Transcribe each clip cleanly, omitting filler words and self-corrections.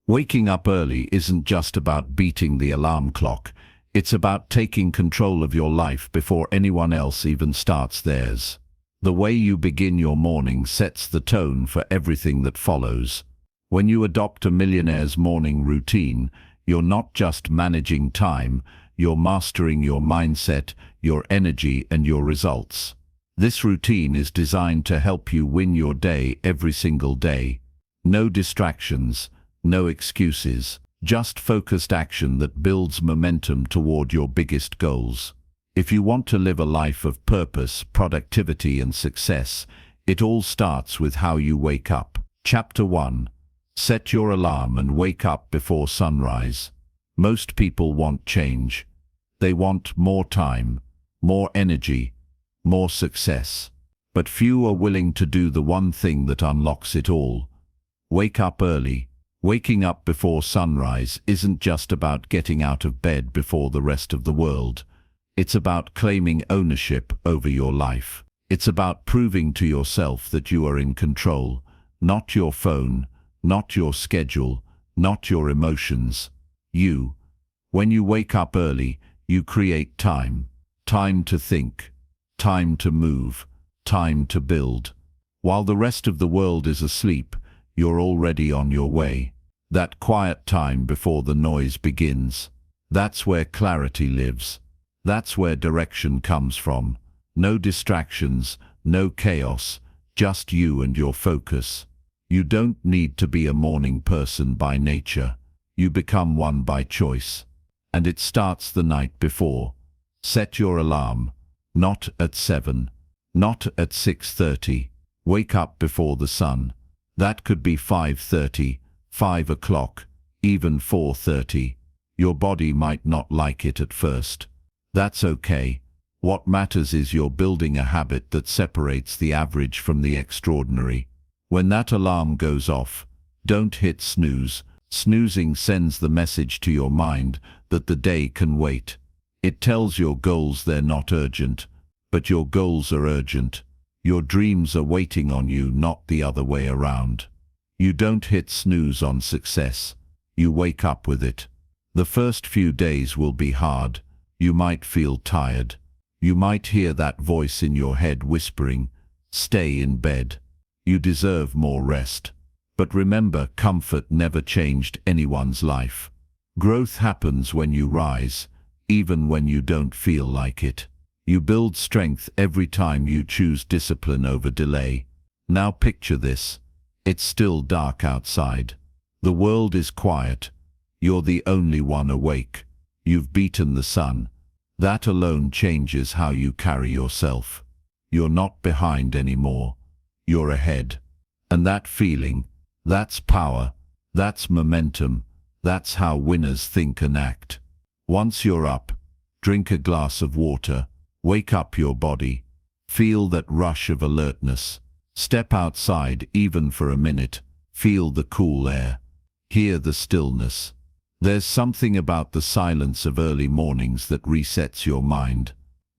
Waking up early isn't just about beating the alarm clock. It's about taking control of your life before anyone else even starts theirs. The way you begin your morning sets the tone for everything that follows. When you adopt a millionaire's morning routine, you're not just managing time, you're mastering your mindset, your energy, and your results. This routine is designed to help you win your day every single day. No distractions, no excuses, just focused action that builds momentum toward your biggest goals. If you want to live a life of purpose, productivity, and success, it all starts with how you wake up. Chapter 1. Set your alarm and wake up before sunrise. Most people want change. They want more time, more energy, more success. But few are willing to do the one thing that unlocks it all. Wake up early. Waking up before sunrise isn't just about getting out of bed before the rest of the world. It's about claiming ownership over your life. It's about proving to yourself that you are in control, not your phone, not your schedule, not your emotions. You. When you wake up early, you create time. Time to think. Time to move. Time to build. While the rest of the world is asleep, you're already on your way. That quiet time before the noise begins. That's where clarity lives. That's where direction comes from. No distractions, no chaos, just you and your focus. You don't need to be a morning person by nature. You become one by choice. And it starts the night before. Set your alarm. Not at 7. Not at 6:30. Wake up before the sun. That could be 5:30, 5 o'clock, even 4:30. Your body might not like it at first. That's okay. What matters is you're building a habit that separates the average from the extraordinary. When that alarm goes off, don't hit snooze. Snoozing sends the message to your mind that the day can wait. It tells your goals they're not urgent, but your goals are urgent. Your dreams are waiting on you, not the other way around. You don't hit snooze on success. You wake up with it. The first few days will be hard. You might feel tired. You might hear that voice in your head whispering, "Stay in bed. You deserve more rest." But remember, comfort never changed anyone's life. Growth happens when you rise, even when you don't feel like it. You build strength every time you choose discipline over delay. Now picture this. It's still dark outside. The world is quiet. You're the only one awake. You've beaten the sun. That alone changes how you carry yourself. You're not behind anymore. You're ahead. And that feeling, that's power. That's momentum. That's how winners think and act. Once you're up, drink a glass of water. Wake up your body. Feel that rush of alertness. Step outside even for a minute. Feel the cool air. Hear the stillness. There's something about the silence of early mornings that resets your mind.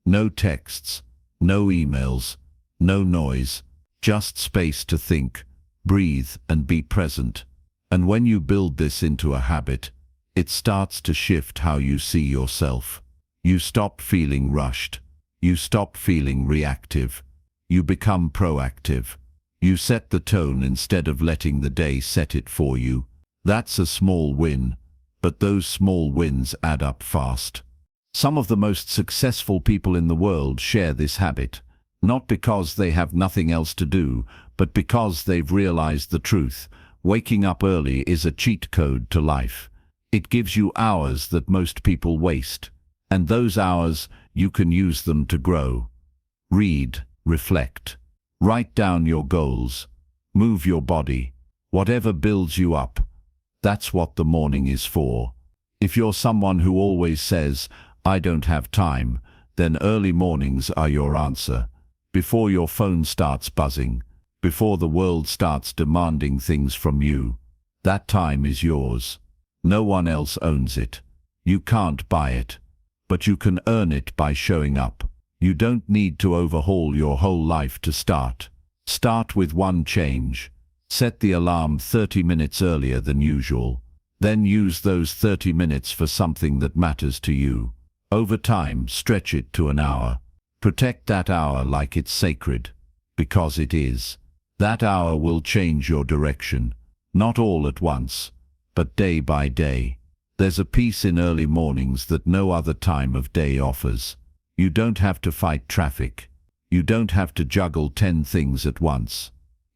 No texts, no emails, no noise, just space to think, breathe, and be present. And when you build this into a habit, it starts to shift how you see yourself. You stop feeling rushed. You stop feeling reactive. You become proactive. You set the tone instead of letting the day set it for you. That's a small win. But those small wins add up fast. Some of the most successful people in the world share this habit, not because they have nothing else to do, but because they've realized the truth. Waking up early is a cheat code to life. It gives you hours that most people waste. And those hours, you can use them to grow. Read, reflect, write down your goals, move your body, whatever builds you up. That's what the morning is for. If you're someone who always says, "I don't have time," then early mornings are your answer. Before your phone starts buzzing, before the world starts demanding things from you, that time is yours. No one else owns it. You can't buy it, but you can earn it by showing up. You don't need to overhaul your whole life to start. Start with one change. Set the alarm 30 minutes earlier than usual. Then use those 30 minutes for something that matters to you. Over time, stretch it to an hour. Protect that hour like it's sacred, because it is. That hour will change your direction, not all at once, but day by day. There's a peace in early mornings that no other time of day offers. You don't have to fight traffic. You don't have to juggle 10 things at once.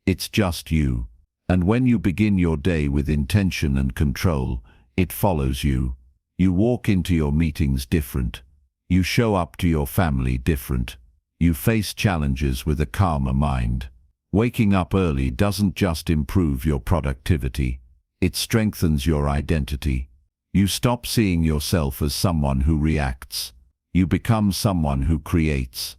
It's just you. And when you begin your day with intention and control, it follows you. You walk into your meetings different. You show up to your family different. You face challenges with a calmer mind. Waking up early doesn't just improve your productivity. It strengthens your identity. You stop seeing yourself as someone who reacts. You become someone who creates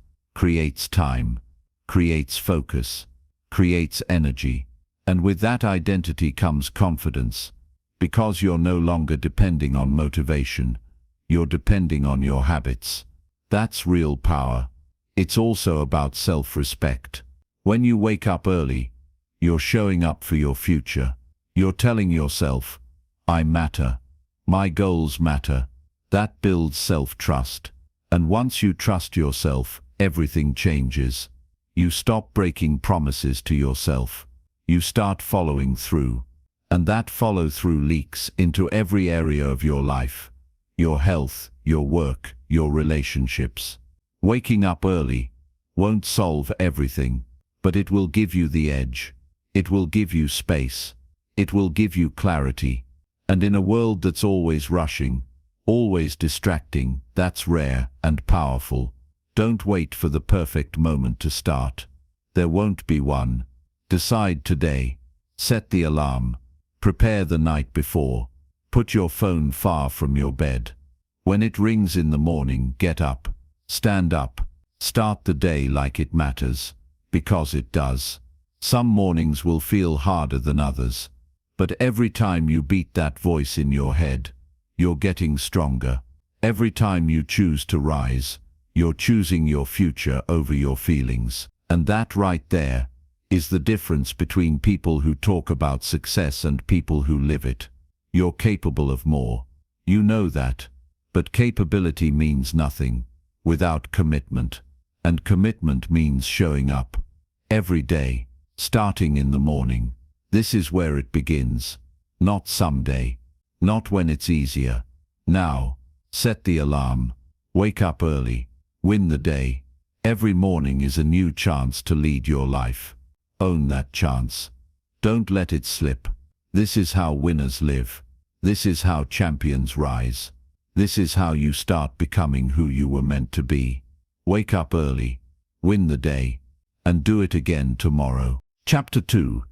time, creates focus, creates energy. And with that identity comes confidence, because you're no longer depending on motivation. You're depending on your habits. That's real power. It's also about self-respect. When you wake up early, you're showing up for your future. You're telling yourself, I matter. My goals matter. That builds self-trust. And once you trust yourself, everything changes. You stop breaking promises to yourself. You start following through. And that follow-through leaks into every area of your life. Your health, your work, your relationships. Waking up early won't solve everything, but it will give you the edge. It will give you space. It will give you clarity. And in a world that's always rushing, always distracting, that's rare and powerful. Don't wait for the perfect moment to start. There won't be one. Decide today. Set the alarm. Prepare the night before. Put your phone far from your bed. When it rings in the morning, get up. Stand up. Start the day like it matters. Because it does. Some mornings will feel harder than others. But every time you beat that voice in your head, you're getting stronger. Every time you choose to rise, you're choosing your future over your feelings. And that right there is the difference between people who talk about success and people who live it. You're capable of more. You know that. But capability means nothing without commitment. And commitment means showing up every day, starting in the morning. This is where it begins. Not someday. Not when it's easier. Now. Set the alarm. Wake up early. Win the day. Every morning is a new chance to lead your life. Own that chance. Don't let it slip. This is how winners live. This is how champions rise. This is how you start becoming who you were meant to be. Wake up early. Win the day. And do it again tomorrow. Chapter 2.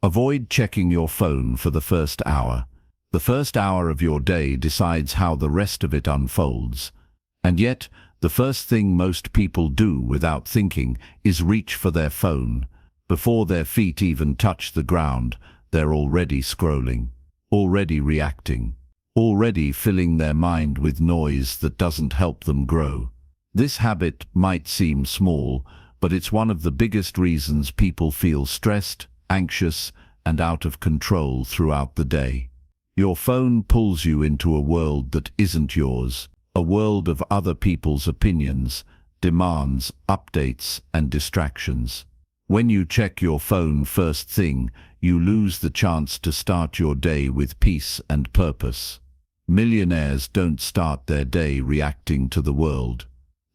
Avoid checking your phone for the first hour. The first hour of your day decides how the rest of it unfolds. And yet, the first thing most people do without thinking is reach for their phone. Before their feet even touch the ground, they're already scrolling, already reacting, already filling their mind with noise that doesn't help them grow. This habit might seem small, but it's one of the biggest reasons people feel stressed, anxious, and out of control throughout the day. Your phone pulls you into a world that isn't yours, a world of other people's opinions, demands, updates, and distractions. When you check your phone first thing, you lose the chance to start your day with peace and purpose. Millionaires don't start their day reacting to the world.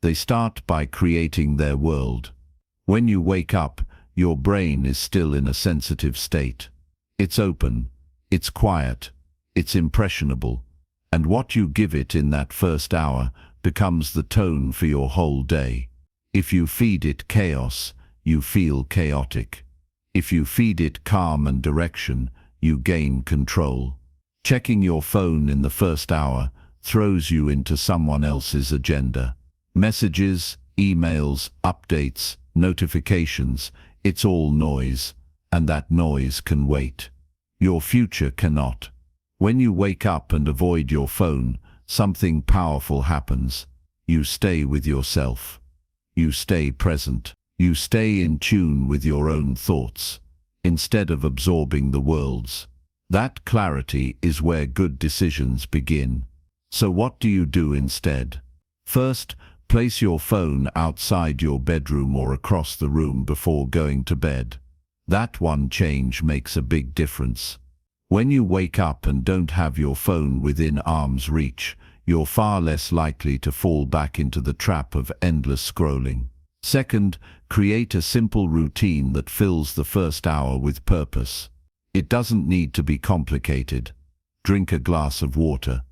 They start by creating their world. When you wake up, your brain is still in a sensitive state. It's open, it's quiet, it's impressionable, and what you give it in that first hour becomes the tone for your whole day. If you feed it chaos, you feel chaotic. If you feed it calm and direction, you gain control. Checking your phone in the first hour throws you into someone else's agenda. Messages, emails, updates, notifications, it's all noise, and that noise can wait. Your future cannot. When you wake up and avoid your phone, something powerful happens. You stay with yourself. You stay present. You stay in tune with your own thoughts, instead of absorbing the world's. That clarity is where good decisions begin. So what do you do instead? First, place your phone outside your bedroom or across the room before going to bed. That one change makes a big difference. When you wake up and don't have your phone within arm's reach, you're far less likely to fall back into the trap of endless scrolling. Second, create a simple routine that fills the first hour with purpose. It doesn't need to be complicated. Drink a glass of water.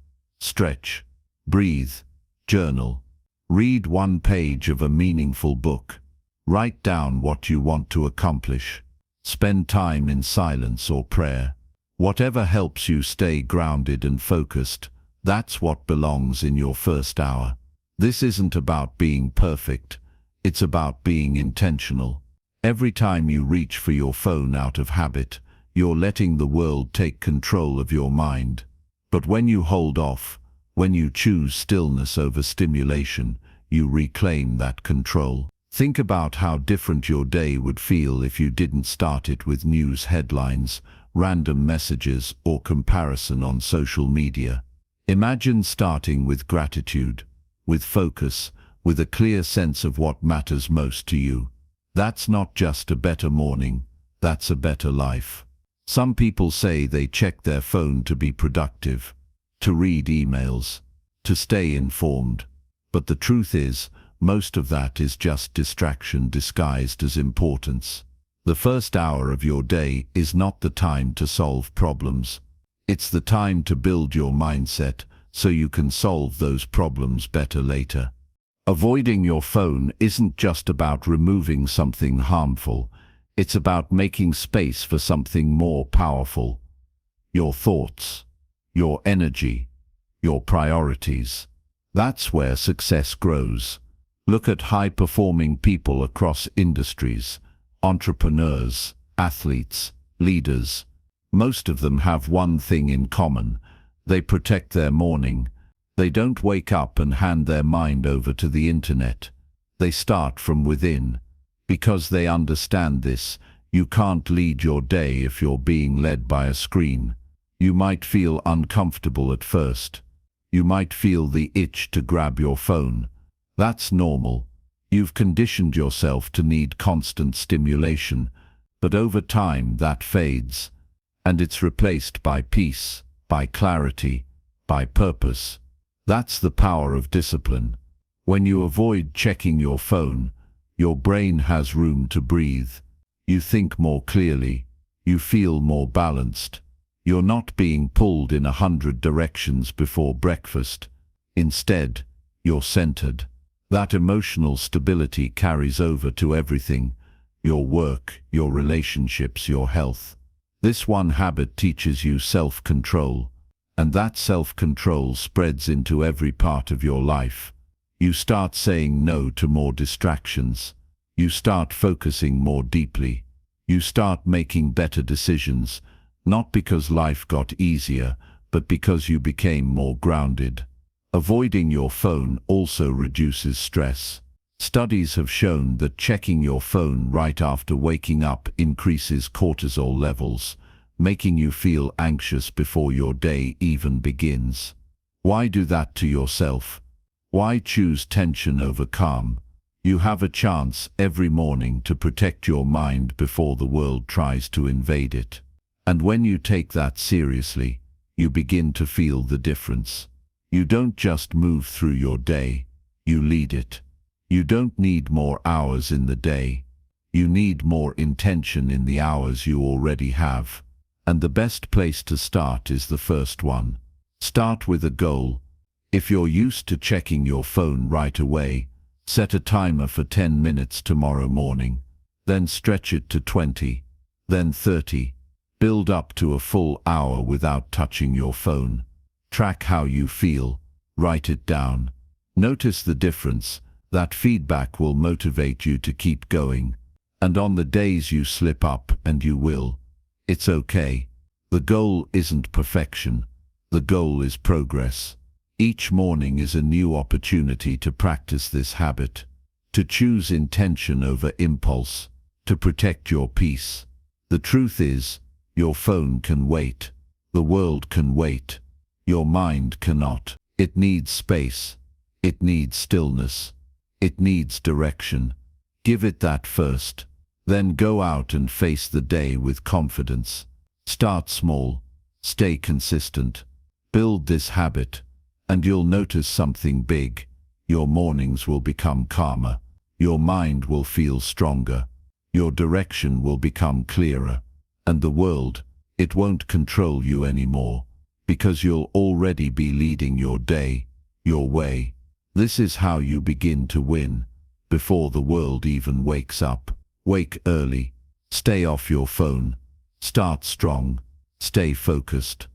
Stretch. Breathe. Journal. Read one page of a meaningful book. Write down what you want to accomplish. Spend time in silence or prayer. Whatever helps you stay grounded and focused, that's what belongs in your first hour. This isn't about being perfect. It's about being intentional. Every time you reach for your phone out of habit, you're letting the world take control of your mind. But when you hold off, when you choose stillness over stimulation, you reclaim that control. Think about how different your day would feel if you didn't start it with news headlines, random messages, or comparison on social media. Imagine starting with gratitude, with focus, with a clear sense of what matters most to you. That's not just a better morning, that's a better life. Some people say they check their phone to be productive, to read emails, to stay informed. But the truth is, most of that is just distraction disguised as importance. The first hour of your day is not the time to solve problems. It's the time to build your mindset so you can solve those problems better later. Avoiding your phone isn't just about removing something harmful. It's about making space for something more powerful. Your thoughts, your energy, your priorities. That's where success grows. Look at high-performing people across industries, entrepreneurs, athletes, leaders. Most of them have one thing in common. They protect their morning. They don't wake up and hand their mind over to the internet. They start from within. Because they understand this, you can't lead your day if you're being led by a screen. You might feel uncomfortable at first. You might feel the itch to grab your phone. That's normal. You've conditioned yourself to need constant stimulation, but over time that fades, and it's replaced by peace, by clarity, by purpose. That's the power of discipline. When you avoid checking your phone, your brain has room to breathe. You think more clearly. You feel more balanced. You're not being pulled in 100 directions before breakfast. Instead, you're centered. That emotional stability carries over to everything: your work, your relationships, your health. This one habit teaches you self-control, and that self-control spreads into every part of your life. You start saying no to more distractions. You start focusing more deeply. You start making better decisions, not because life got easier, but because you became more grounded. Avoiding your phone also reduces stress. Studies have shown that checking your phone right after waking up increases cortisol levels, making you feel anxious before your day even begins. Why do that to yourself? Why choose tension over calm? You have a chance every morning to protect your mind before the world tries to invade it. And when you take that seriously, you begin to feel the difference. You don't just move through your day, you lead it. You don't need more hours in the day. You need more intention in the hours you already have. And the best place to start is the first one. Start with a goal. If you're used to checking your phone right away, set a timer for 10 minutes tomorrow morning. Then stretch it to 20, then 30. Build up to a full hour without touching your phone. Track how you feel. Write it down. Notice the difference. That feedback will motivate you to keep going. And on the days you slip up, and you will, it's okay. The goal isn't perfection. The goal is progress. Each morning is a new opportunity to practice this habit, to choose intention over impulse, to protect your peace. The truth is, your phone can wait. The world can wait. Your mind cannot. It needs space. It needs stillness. It needs direction. Give it that first. Then go out and face the day with confidence. Start small. Stay consistent. Build this habit, and you'll notice something big. Your mornings will become calmer. Your mind will feel stronger. Your direction will become clearer. And the world, it won't control you anymore, because you'll already be leading your day, your way. This is how you begin to win, before the world even wakes up. Wake early. Stay off your phone. Start strong. Stay focused.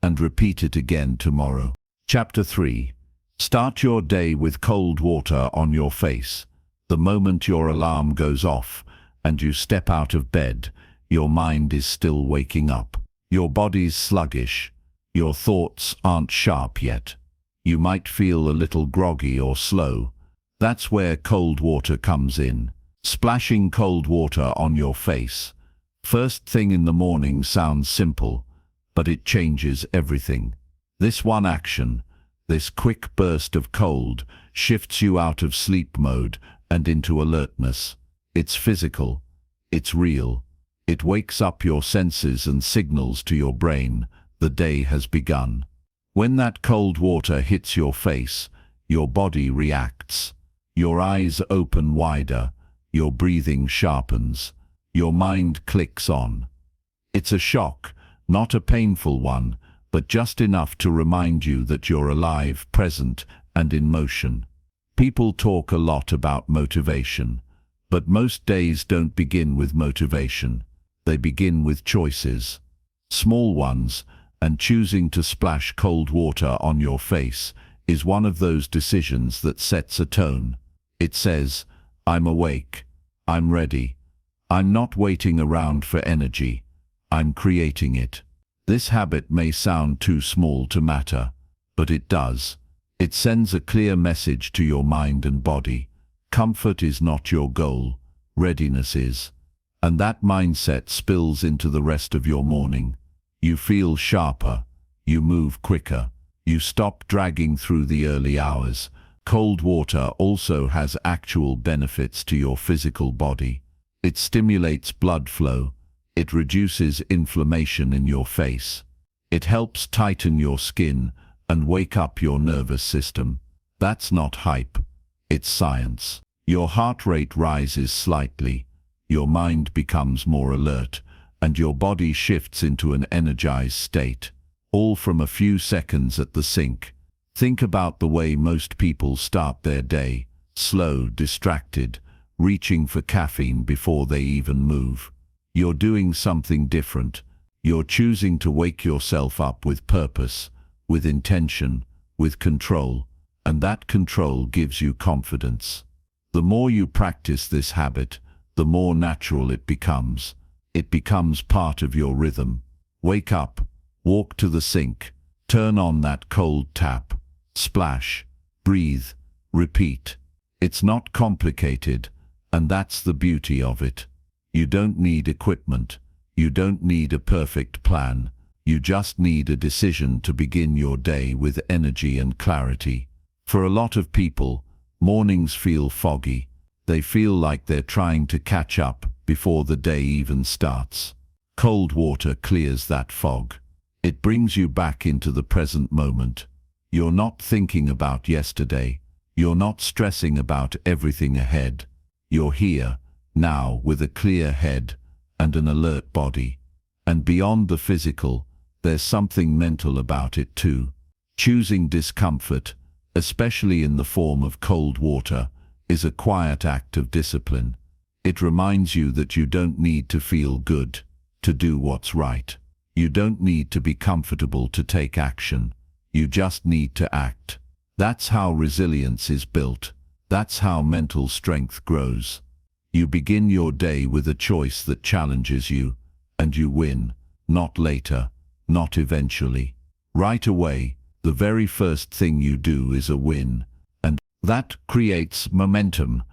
And repeat it again tomorrow. Chapter 3. Start your day with cold water on your face. The moment your alarm goes off and you step out of bed, your mind is still waking up. Your body's sluggish. Your thoughts aren't sharp yet. You might feel a little groggy or slow. That's where cold water comes in. Splashing cold water on your face. First thing in the morning sounds simple, but it changes everything. This one action, this quick burst of cold, shifts you out of sleep mode and into alertness. It's physical. It's real. It wakes up your senses and signals to your brain the day has begun. When that cold water hits your face, your body reacts. Your eyes open wider. Your breathing sharpens. Your mind clicks on. It's a shock, not a painful one, but just enough to remind you that you're alive, present, and in motion. People talk a lot about motivation, but most days don't begin with motivation. They begin with choices. Small ones, and choosing to splash cold water on your face is one of those decisions that sets a tone. It says, I'm awake. I'm ready. I'm not waiting around for energy. I'm creating it. This habit may sound too small to matter, but it does. It sends a clear message to your mind and body. Comfort is not your goal. Readiness is. And that mindset spills into the rest of your morning. You feel sharper. You move quicker. You stop dragging through the early hours. Cold water also has actual benefits to your physical body. It stimulates blood flow. It reduces inflammation in your face. It helps tighten your skin and wake up your nervous system. That's not hype. It's science. Your heart rate rises slightly. Your mind becomes more alert, and your body shifts into an energized state. All from a few seconds at the sink. Think about the way most people start their day. Slow, distracted, reaching for caffeine before they even move. You're doing something different. You're choosing to wake yourself up with purpose, with intention, with control, and that control gives you confidence. The more you practice this habit, the more natural it becomes. It becomes part of your rhythm. Wake up, walk to the sink, turn on that cold tap, splash, breathe, repeat. It's not complicated, and that's the beauty of it. You don't need equipment. You don't need a perfect plan. You just need a decision to begin your day with energy and clarity. For a lot of people, mornings feel foggy. They feel like they're trying to catch up before the day even starts. Cold water clears that fog. It brings you back into the present moment. You're not thinking about yesterday. You're not stressing about everything ahead. You're here, now, with a clear head and an alert body. And beyond the physical, there's something mental about it too. Choosing discomfort, especially in the form of cold water, is a quiet act of discipline. It reminds you that you don't need to feel good to do what's right. You don't need to be comfortable to take action. You just need to act. That's how resilience is built. That's how mental strength grows. You begin your day with a choice that challenges you, and you win, not later, not eventually. Right away, the very first thing you do is a win, and that creates momentum.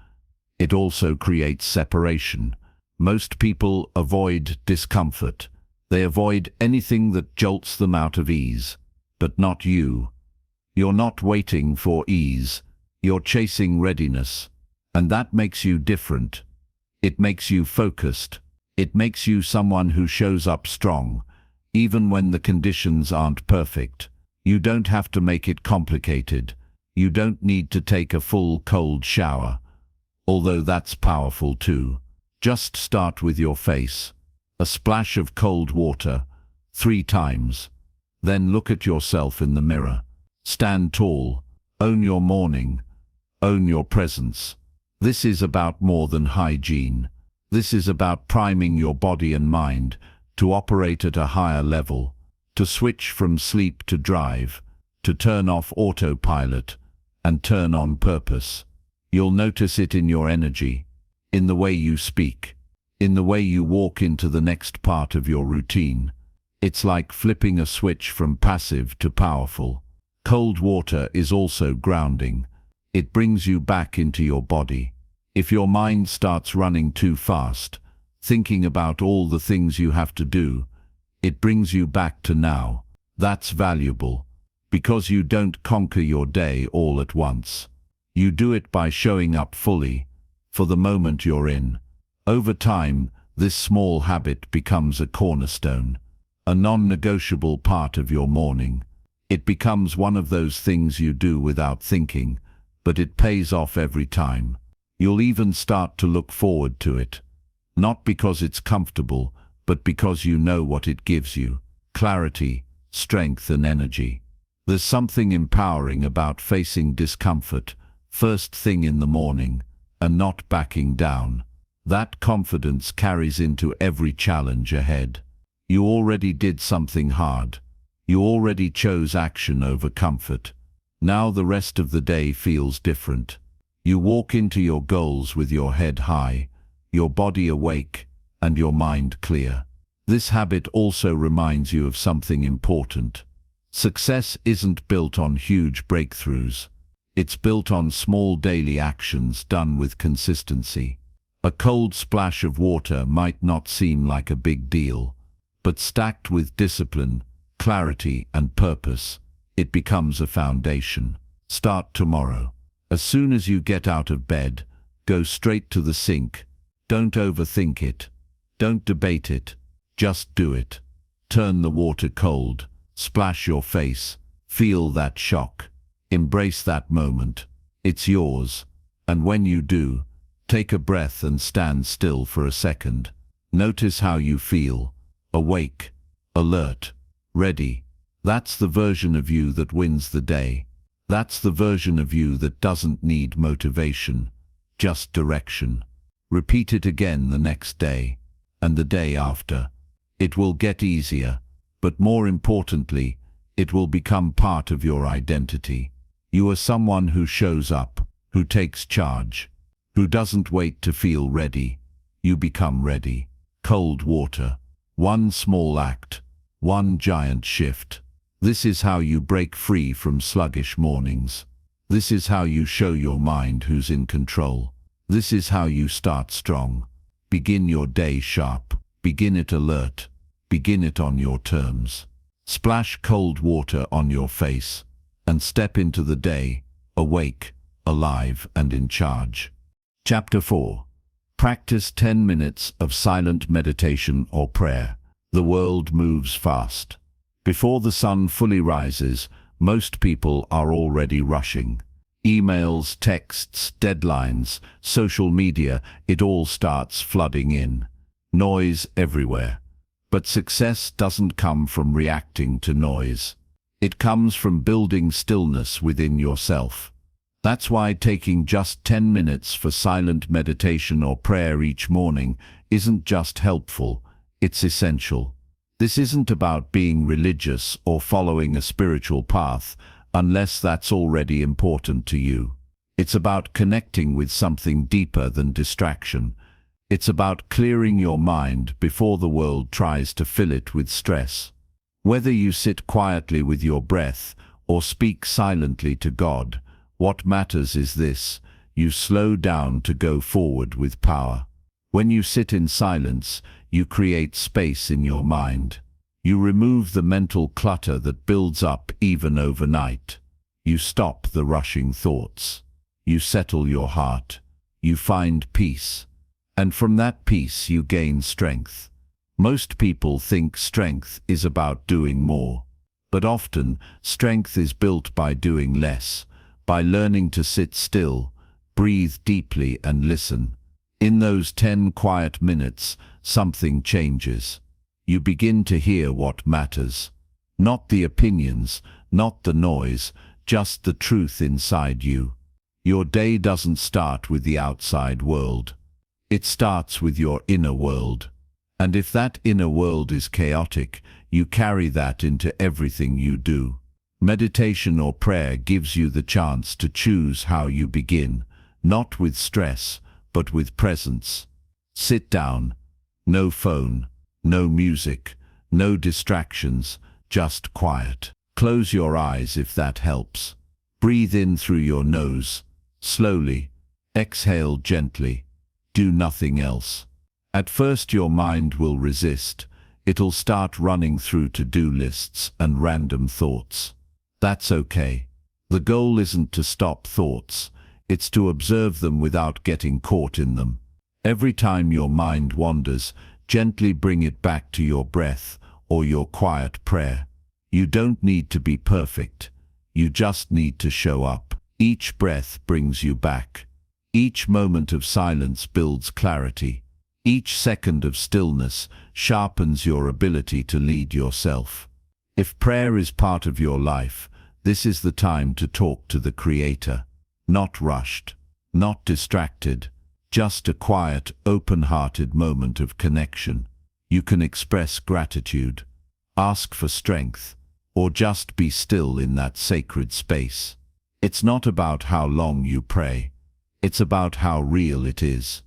It also creates separation. Most people avoid discomfort. They avoid anything that jolts them out of ease. But not you. You're not waiting for ease. You're chasing readiness. And that makes you different. It makes you focused. It makes you someone who shows up strong, even when the conditions aren't perfect. You don't have to make it complicated. You don't need to take a full cold shower, although that's powerful too. Just start with your face. A splash of cold water, 3 times. Then look at yourself in the mirror. Stand tall. Own your morning. Own your presence. This is about more than hygiene. This is about priming your body and mind to operate at a higher level, to switch from sleep to drive, to turn off autopilot and turn on purpose. You'll notice it in your energy, in the way you speak, in the way you walk into the next part of your routine. It's like flipping a switch from passive to powerful. Cold water is also grounding. It brings you back into your body. If your mind starts running too fast, thinking about all the things you have to do, it brings you back to now. That's valuable, because you don't conquer your day all at once. You do it by showing up fully, for the moment you're in. Over time, this small habit becomes a cornerstone, a non-negotiable part of your morning. It becomes one of those things you do without thinking, but it pays off every time. You'll even start to look forward to it. Not because it's comfortable, but because you know what it gives you. Clarity, strength and energy. There's something empowering about facing discomfort first thing in the morning and not backing down. That confidence carries into every challenge ahead. You already did something hard. You already chose action over comfort. Now the rest of the day feels different. You walk into your goals with your head high, your body awake, and your mind clear. This habit also reminds you of something important. Success isn't built on huge breakthroughs. It's built on small daily actions done with consistency. A cold splash of water might not seem like a big deal, but stacked with discipline, clarity, and purpose, it becomes a foundation. Start tomorrow. As soon as you get out of bed, go straight to the sink. Don't overthink it. Don't debate it. Just do it. Turn the water cold. Splash your face. Feel that shock. Embrace that moment. It's yours. And when you do, take a breath and stand still for a second. Notice how you feel. Awake, alert, ready. That's the version of you that wins the day. That's the version of you that doesn't need motivation, just direction. Repeat it again the next day, and the day after. It will get easier, but more importantly, it will become part of your identity. You are someone who shows up, who takes charge, who doesn't wait to feel ready. You become ready. Cold water. One small act, one giant shift. This is how you break free from sluggish mornings. This is how you show your mind who's in control. This is how you start strong. Begin your day sharp. Begin it alert. Begin it on your terms. Splash cold water on your face and step into the day, awake, alive, and in charge. Chapter 4. Practice 10 minutes of silent meditation or prayer. The world moves fast. Before the sun fully rises, most people are already rushing. Emails, texts, deadlines, social media, it all starts flooding in. Noise everywhere. But success doesn't come from reacting to noise. It comes from building stillness within yourself. That's why taking just 10 minutes for silent meditation or prayer each morning isn't just helpful, it's essential. This isn't about being religious or following a spiritual path, unless that's already important to you. It's about connecting with something deeper than distraction. It's about clearing your mind before the world tries to fill it with stress. Whether you sit quietly with your breath or speak silently to God, what matters is this: you slow down to go forward with power. When you sit in silence, You create space in your mind. You remove the mental clutter that builds up even overnight. You stop the rushing thoughts. You settle your heart. You find peace. And from that peace you gain strength. Most people think strength is about doing more. But often, strength is built by doing less, by learning to sit still, breathe deeply and listen. In those 10 quiet minutes, something changes. You begin to hear what matters. Not the opinions, not the noise, just the truth inside you. Your day doesn't start with the outside world. It starts with your inner world. And if that inner world is chaotic, you carry that into everything you do. Meditation or prayer gives you the chance to choose how you begin, not with stress, but with presence. Sit down. No phone, no music, no distractions, just quiet. Close your eyes if that helps. Breathe in through your nose, slowly. Exhale gently. Do nothing else. At first your mind will resist. It'll start running through to-do lists and random thoughts. That's okay. The goal isn't to stop thoughts. It's to observe them without getting caught in them. Every time your mind wanders, gently bring it back to your breath or your quiet prayer. You don't need to be perfect. You just need to show up. Each breath brings you back. Each moment of silence builds clarity. Each second of stillness sharpens your ability to lead yourself. If prayer is part of your life, this is the time to talk to the Creator. Not rushed, not distracted, just a quiet, open-hearted moment of connection. You can express gratitude, ask for strength, or just be still in that sacred space. It's not about how long you pray. It's about how real it is.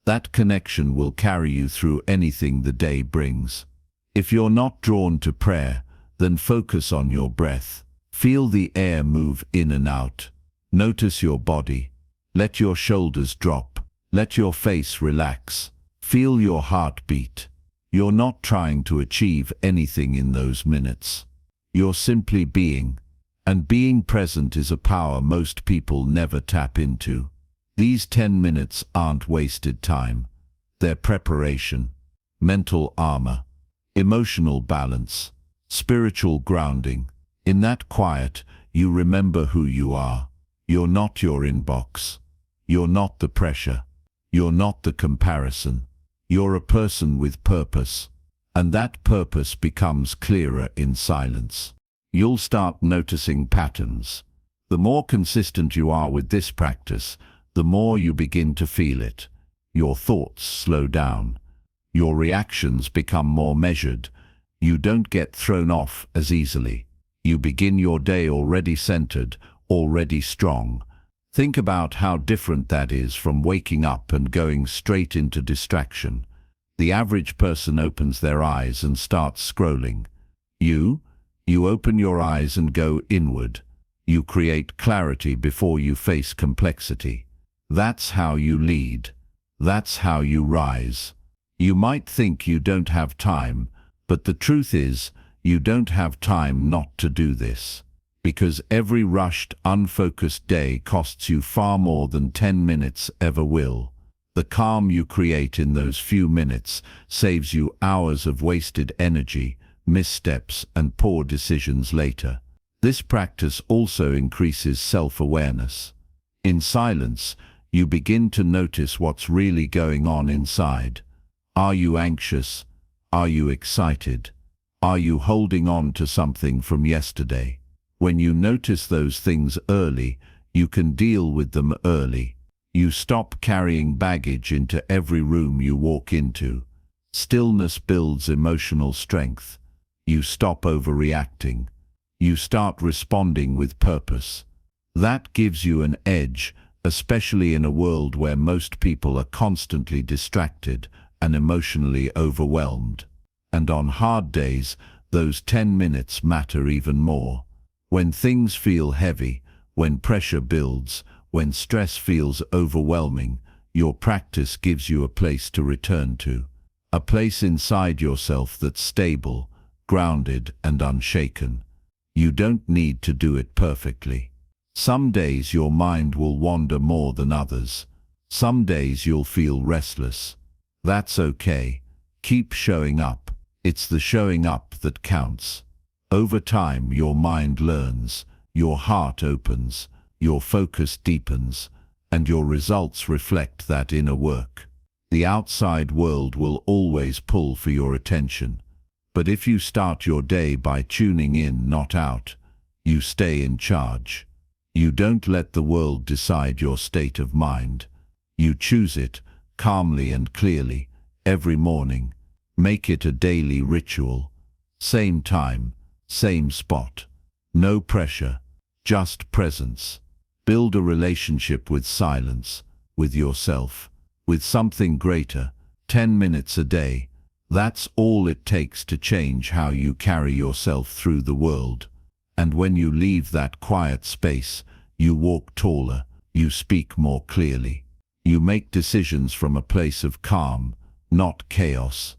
That connection will carry you through anything the day brings. If you're not drawn to prayer, then focus on your breath. Feel the air move in and out. Notice your body. Let your shoulders drop. Let your face relax. Feel your heart beat. You're not trying to achieve anything in those minutes. You're simply being. And being present is a power most people never tap into. These 10 minutes aren't wasted time. They're preparation, mental armor, emotional balance, spiritual grounding. In that quiet, you remember who you are. You're not your inbox. You're not the pressure. You're not the comparison. You're a person with purpose. And that purpose becomes clearer in silence. You'll start noticing patterns. The more consistent you are with this practice, the more you begin to feel it. Your thoughts slow down. Your reactions become more measured. You don't get thrown off as easily. You begin your day already centered, already strong. Think about how different that is from waking up and going straight into distraction. The average person opens their eyes and starts scrolling. You open your eyes and go inward. You create clarity before you face complexity. That's how you lead. That's how you rise. You might think you don't have time, but the truth is, you don't have time not to do this. Because every rushed, unfocused day costs you far more than 10 minutes ever will. The calm you create in those few minutes saves you hours of wasted energy, missteps, and poor decisions later. This practice also increases self-awareness. In silence, you begin to notice what's really going on inside. Are you anxious? Are you excited? Are you holding on to something from yesterday? When you notice those things early, you can deal with them early. You stop carrying baggage into every room you walk into. Stillness builds emotional strength. You stop overreacting. You start responding with purpose. That gives you an edge, especially in a world where most people are constantly distracted and emotionally overwhelmed. And on hard days, those 10 minutes matter even more. When things feel heavy, when pressure builds, when stress feels overwhelming, your practice gives you a place to return to. a place inside yourself that's stable, grounded, and unshaken. You don't need to do it perfectly. Some days your mind will wander more than others. Some days you'll feel restless. That's okay. Keep showing up. It's the showing up that counts. Over time, your mind learns, your heart opens, your focus deepens, and your results reflect that inner work. The outside world will always pull for your attention. But if you start your day by tuning in, not out, you stay in charge. You don't let the world decide your state of mind. You choose it, calmly and clearly, every morning. Make it a daily ritual. Same time, same spot. No pressure, just presence. Build a relationship with silence, with yourself, with something greater. 10 minutes a day. That's all it takes to change how you carry yourself through the world. And when you leave that quiet space, you walk taller, you speak more clearly. You make decisions from a place of calm, not chaos.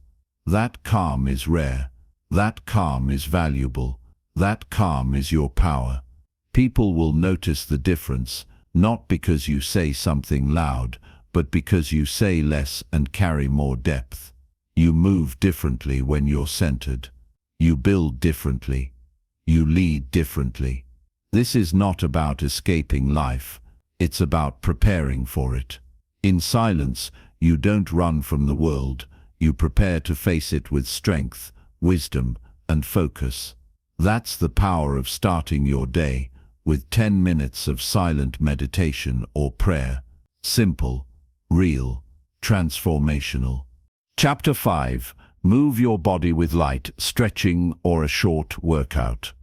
That calm is rare. That calm is valuable. That calm is your power. People will notice the difference, not because you say something loud, but because you say less and carry more depth. You move differently when you're centered. You build differently. You lead differently. This is not about escaping life. It's about preparing for it. In silence, you don't run from the world. You prepare to face it with strength, wisdom, and focus. That's the power of starting your day with 10 minutes of silent meditation or prayer. Simple, real, transformational. Chapter 5. Move your body with light, stretching, or a short workout.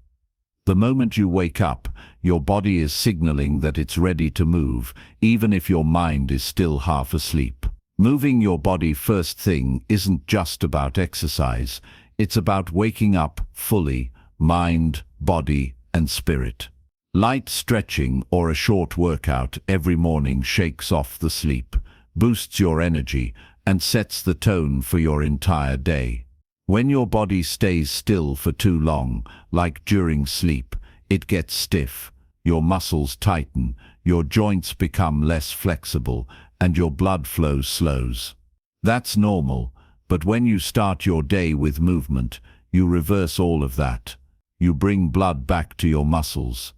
The moment you wake up, your body is signaling that it's ready to move, even if your mind is still half asleep. Moving your body first thing isn't just about exercise. It's about waking up fully, mind, body, and spirit. Light stretching or a short workout every morning shakes off the sleep, boosts your energy, and sets the tone for your entire day. When your body stays still for too long, like during sleep, it gets stiff, your muscles tighten, your joints become less flexible, and your blood flow slows. That's normal, but when you start your day with movement, you reverse all of that. You bring blood back to your muscles.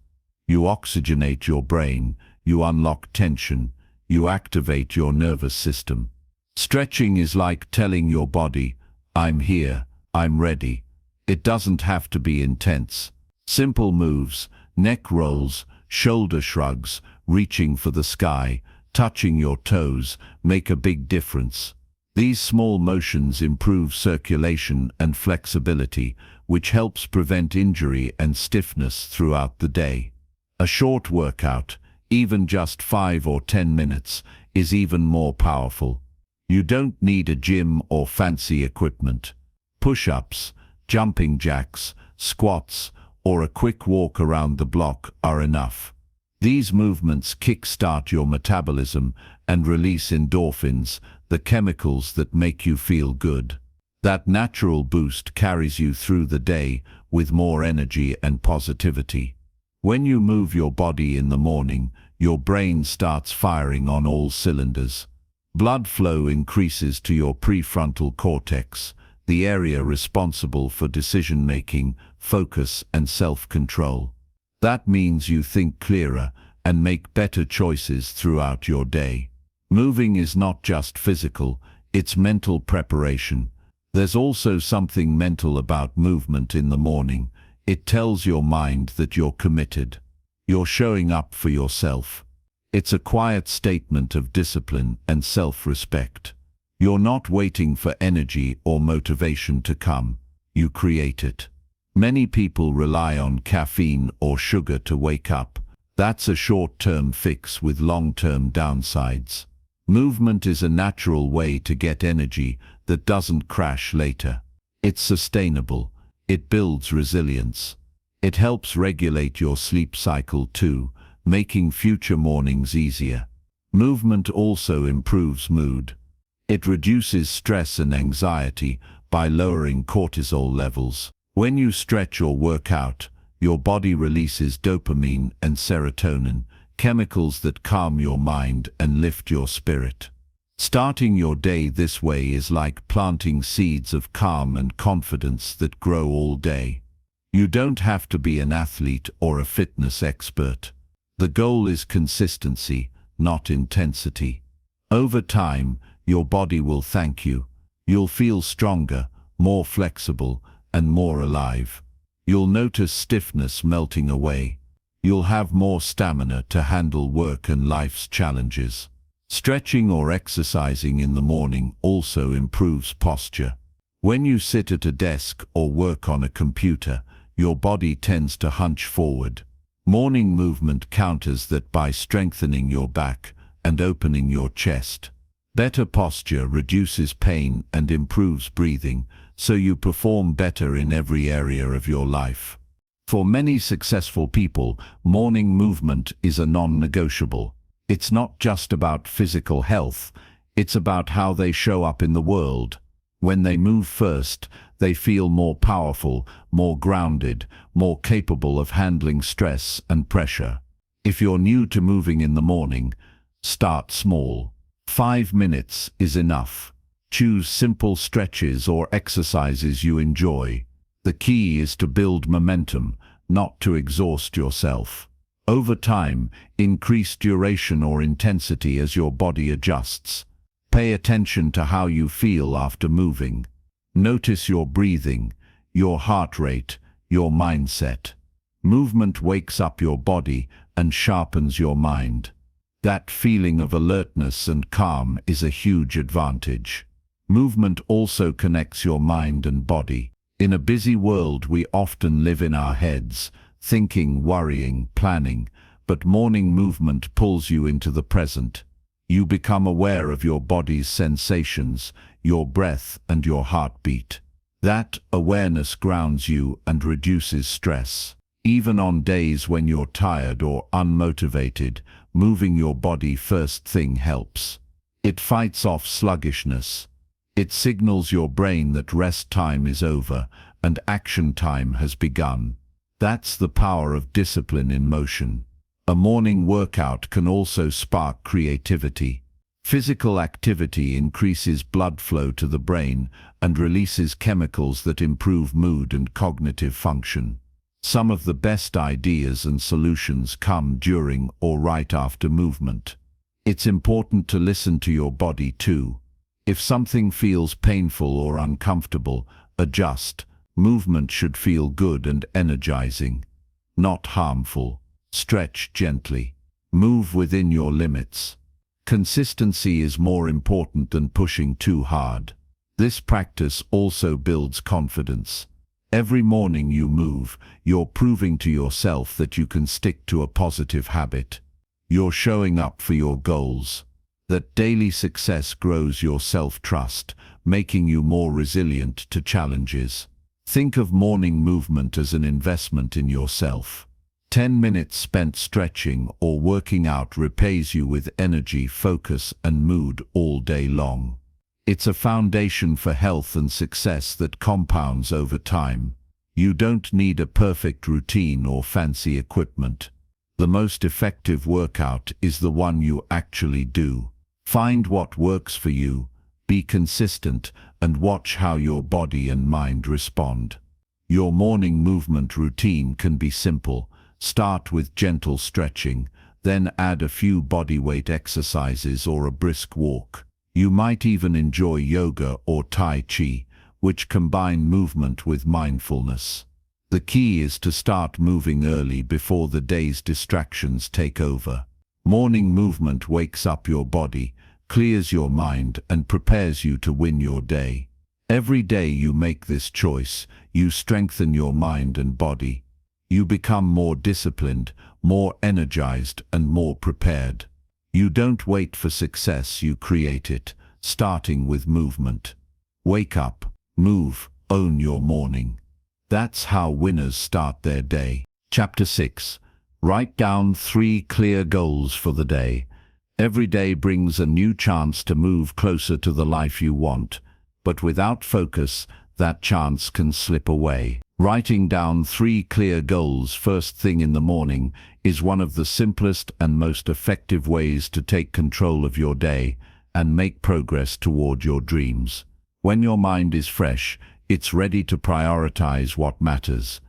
You oxygenate your brain, you unlock tension, you activate your nervous system. Stretching is like telling your body, I'm here, I'm ready. It doesn't have to be intense. Simple moves, neck rolls, shoulder shrugs, reaching for the sky, touching your toes, make a big difference. These small motions improve circulation and flexibility, which helps prevent injury and stiffness throughout the day. A short workout, even just 5 or 10 minutes, is even more powerful. You don't need a gym or fancy equipment. Push-ups, jumping jacks, squats, or a quick walk around the block are enough. These movements kickstart your metabolism and release endorphins, the chemicals that make you feel good. That natural boost carries you through the day with more energy and positivity. When you move your body in the morning, your brain starts firing on all cylinders. Blood flow increases to your prefrontal cortex, the area responsible for decision-making, focus, and self-control. That means you think clearer and make better choices throughout your day. Moving is not just physical, it's mental preparation. There's also something mental about movement in the morning. It tells your mind that you're committed. You're showing up for yourself. It's a quiet statement of discipline and self-respect. You're not waiting for energy or motivation to come. You create it. Many people rely on caffeine or sugar to wake up. That's a short-term fix with long-term downsides. Movement is a natural way to get energy that doesn't crash later. It's sustainable. It builds resilience. It helps regulate your sleep cycle too, making future mornings easier. Movement also improves mood. It reduces stress and anxiety by lowering cortisol levels. When you stretch or work out, your body releases dopamine and serotonin, chemicals that calm your mind and lift your spirit. Starting your day this way is like planting seeds of calm and confidence that grow all day. You don't have to be an athlete or a fitness expert. The goal is consistency, not intensity. Over time, your body will thank you. You'll feel stronger, more flexible, and more alive. You'll notice stiffness melting away. You'll have more stamina to handle work and life's challenges. Stretching or exercising in the morning also improves posture. When you sit at a desk or work on a computer, your body tends to hunch forward. Morning movement counters that by strengthening your back and opening your chest. Better posture reduces pain and improves breathing, so you perform better in every area of your life. For many successful people, morning movement is a non-negotiable. It's not just about physical health, it's about how they show up in the world. When they move first, they feel more powerful, more grounded, more capable of handling stress and pressure. If you're new to moving in the morning, start small. 5 minutes is enough. Choose simple stretches or exercises you enjoy. The key is to build momentum, not to exhaust yourself. Over time, increase duration or intensity as your body adjusts. Pay attention to how you feel after moving. Notice your breathing, your heart rate, your mindset. Movement wakes up your body and sharpens your mind. That feeling of alertness and calm is a huge advantage. Movement also connects your mind and body. In a busy world, we often live in our heads, thinking, worrying, planning, but morning movement pulls you into the present. You become aware of your body's sensations, your breath and your heartbeat. That awareness grounds you and reduces stress. Even on days when you're tired or unmotivated, moving your body first thing helps. It fights off sluggishness. It signals your brain that rest time is over and action time has begun. That's the power of discipline in motion. A morning workout can also spark creativity. Physical activity increases blood flow to the brain and releases chemicals that improve mood and cognitive function. Some of the best ideas and solutions come during or right after movement. It's important to listen to your body too. If something feels painful or uncomfortable, adjust. Movement should feel good and energizing, not harmful. Stretch gently. Move within your limits. Consistency is more important than pushing too hard. This practice also builds confidence. Every morning you move, you're proving to yourself that you can stick to a positive habit. You're showing up for your goals. That daily success grows your self-trust, making you more resilient to challenges. Think of morning movement as an investment in yourself. 10 minutes spent stretching or working out repays you with energy, focus, and mood all day long. It's a foundation for health and success that compounds over time. You don't need a perfect routine or fancy equipment. The most effective workout is the one you actually do. Find what works for you, be consistent, and watch how your body and mind respond. Your morning movement routine can be simple. Start with gentle stretching, then add a few bodyweight exercises or a brisk walk. You might even enjoy yoga or Tai Chi, which combine movement with mindfulness. The key is to start moving early before the day's distractions take over. Morning movement wakes up your body, clears your mind, and prepares you to win your day. Every day you make this choice, you strengthen your mind and body. You become more disciplined, more energized, and more prepared. You don't wait for success, you create it, starting with movement. Wake up, move, own your morning. That's how winners start their day. Chapter 6. Write down 3 clear goals for the day. Every day brings a new chance to move closer to the life you want, but without focus, that chance can slip away. Writing down 3 clear goals first thing in the morning is one of the simplest and most effective ways to take control of your day and make progress toward your dreams. When your mind is fresh, it's ready to prioritize what matters.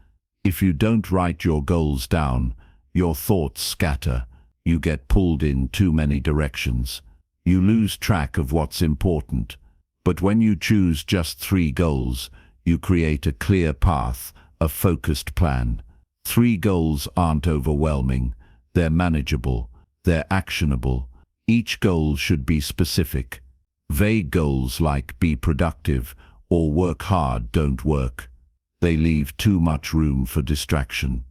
If you don't write your goals down, your thoughts scatter. You get pulled in too many directions. You lose track of what's important. But when you choose just 3 goals, you create a clear path, a focused plan. 3 goals aren't overwhelming. They're manageable. They're actionable. Each goal should be specific. Vague goals like be productive or work hard don't work. They leave too much room for distraction.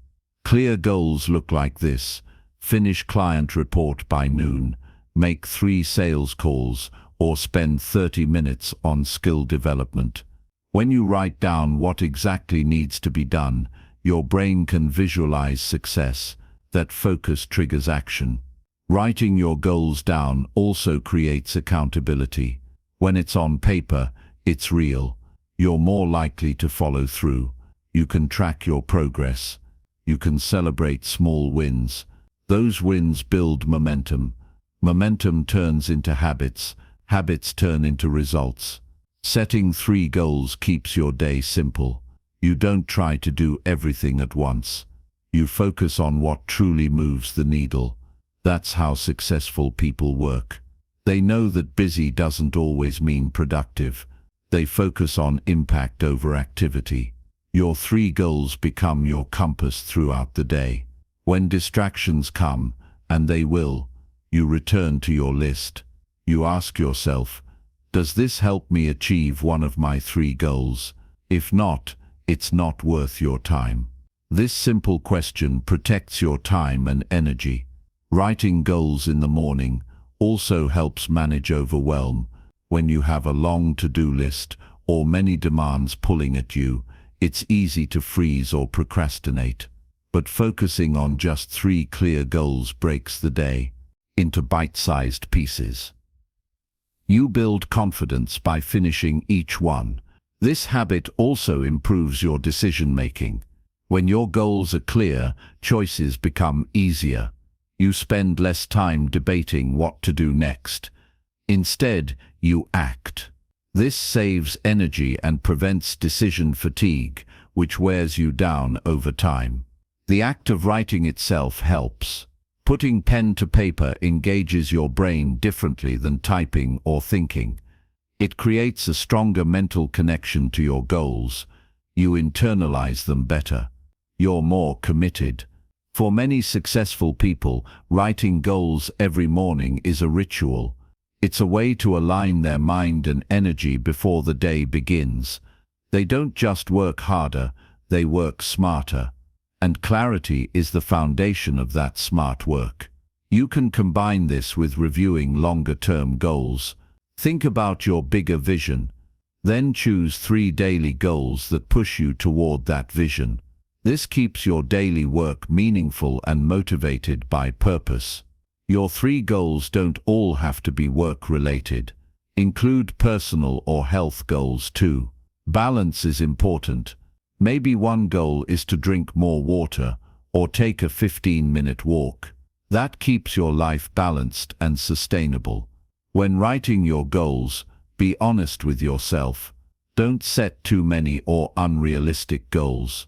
Clear goals look like this: finish client report by noon, make 3 sales calls, or spend 30 minutes on skill development. When you write down what exactly needs to be done, your brain can visualize success. That focus triggers action. Writing your goals down also creates accountability. When it's on paper, it's real. You're more likely to follow through. You can track your progress. You can celebrate small wins. Those wins build momentum. Momentum turns into habits. Habits turn into results. Setting 3 goals keeps your day simple. You don't try to do everything at once. You focus on what truly moves the needle. That's how successful people work. They know that busy doesn't always mean productive. They focus on impact over activity. Your 3 goals become your compass throughout the day. When distractions come, and they will, you return to your list. You ask yourself, does this help me achieve one of my 3 goals? If not, it's not worth your time. This simple question protects your time and energy. Writing goals in the morning also helps manage overwhelm. When you have a long to-do list or many demands pulling at you, it's easy to freeze or procrastinate. But focusing on just 3 clear goals breaks the day into bite-sized pieces. You build confidence by finishing each one. This habit also improves your decision-making. When your goals are clear, choices become easier. You spend less time debating what to do next. Instead, you act. This saves energy and prevents decision fatigue, which wears you down over time. The act of writing itself helps. Putting pen to paper engages your brain differently than typing or thinking. It creates a stronger mental connection to your goals. You internalize them better. You're more committed. For many successful people, writing goals every morning is a ritual. It's a way to align their mind and energy before the day begins. They don't just work harder, they work smarter. And clarity is the foundation of that smart work. You can combine this with reviewing longer-term goals. Think about your bigger vision. Then choose 3 daily goals that push you toward that vision. This keeps your daily work meaningful and motivated by purpose. Your 3 goals don't all have to be work-related. Include personal or health goals too. Balance is important. Maybe one goal is to drink more water or take a 15-minute walk. That keeps your life balanced and sustainable. When writing your goals, be honest with yourself. Don't set too many or unrealistic goals.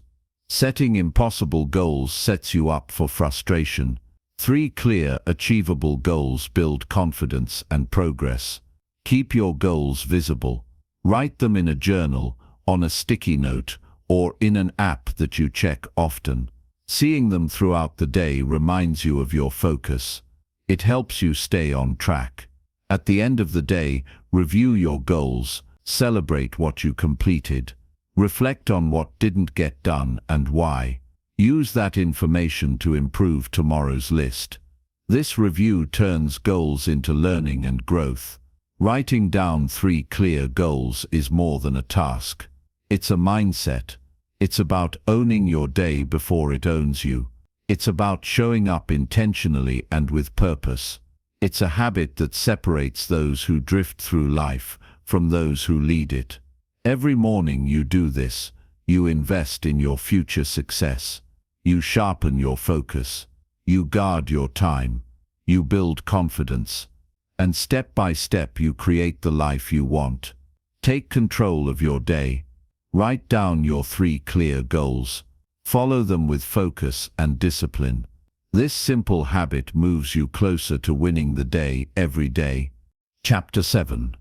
Setting impossible goals sets you up for frustration. 3 clear, achievable goals build confidence and progress. Keep your goals visible. Write them in a journal, on a sticky note, or in an app that you check often. Seeing them throughout the day reminds you of your focus. It helps you stay on track. At the end of the day, review your goals, celebrate what you completed. Reflect on what didn't get done and why. Use that information to improve tomorrow's list. This review turns goals into learning and growth. Writing down 3 clear goals is more than a task. It's a mindset. It's about owning your day before it owns you. It's about showing up intentionally and with purpose. It's a habit that separates those who drift through life from those who lead it. Every morning you do this, you invest in your future success. You sharpen your focus. You guard your time. You build confidence. And step by step you create the life you want. Take control of your day. Write down your 3 clear goals. Follow them with focus and discipline. This simple habit moves you closer to winning the day every day. Chapter 7.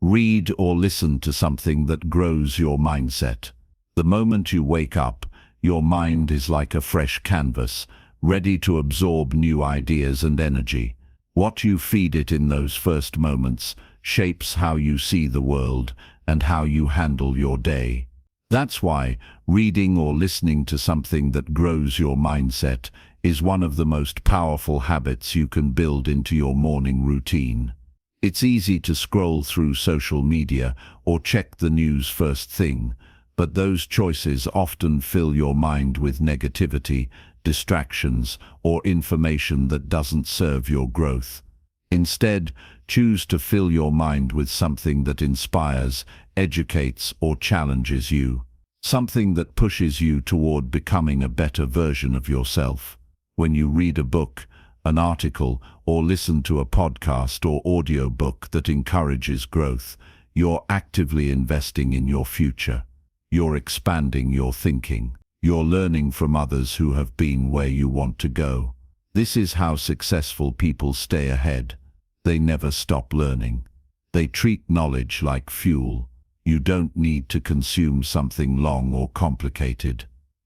Read or listen to something that grows your mindset. The moment you wake up, your mind is like a fresh canvas, ready to absorb new ideas and energy. What you feed it in those first moments shapes how you see the world and how you handle your day. That's why reading or listening to something that grows your mindset is one of the most powerful habits you can build into your morning routine. It's easy to scroll through social media or check the news first thing, but those choices often fill your mind with negativity, distractions, or information that doesn't serve your growth. Instead, choose to fill your mind with something that inspires, educates, or challenges you. Something that pushes you toward becoming a better version of yourself. When you read a book, an article, or listen to a podcast or audiobook that encourages growth, you're actively investing in your future. You're expanding your thinking. You're learning from others who have been where you want to go. This is how successful people stay ahead. They never stop learning. They treat knowledge like fuel. You don't need to consume something long or complicated.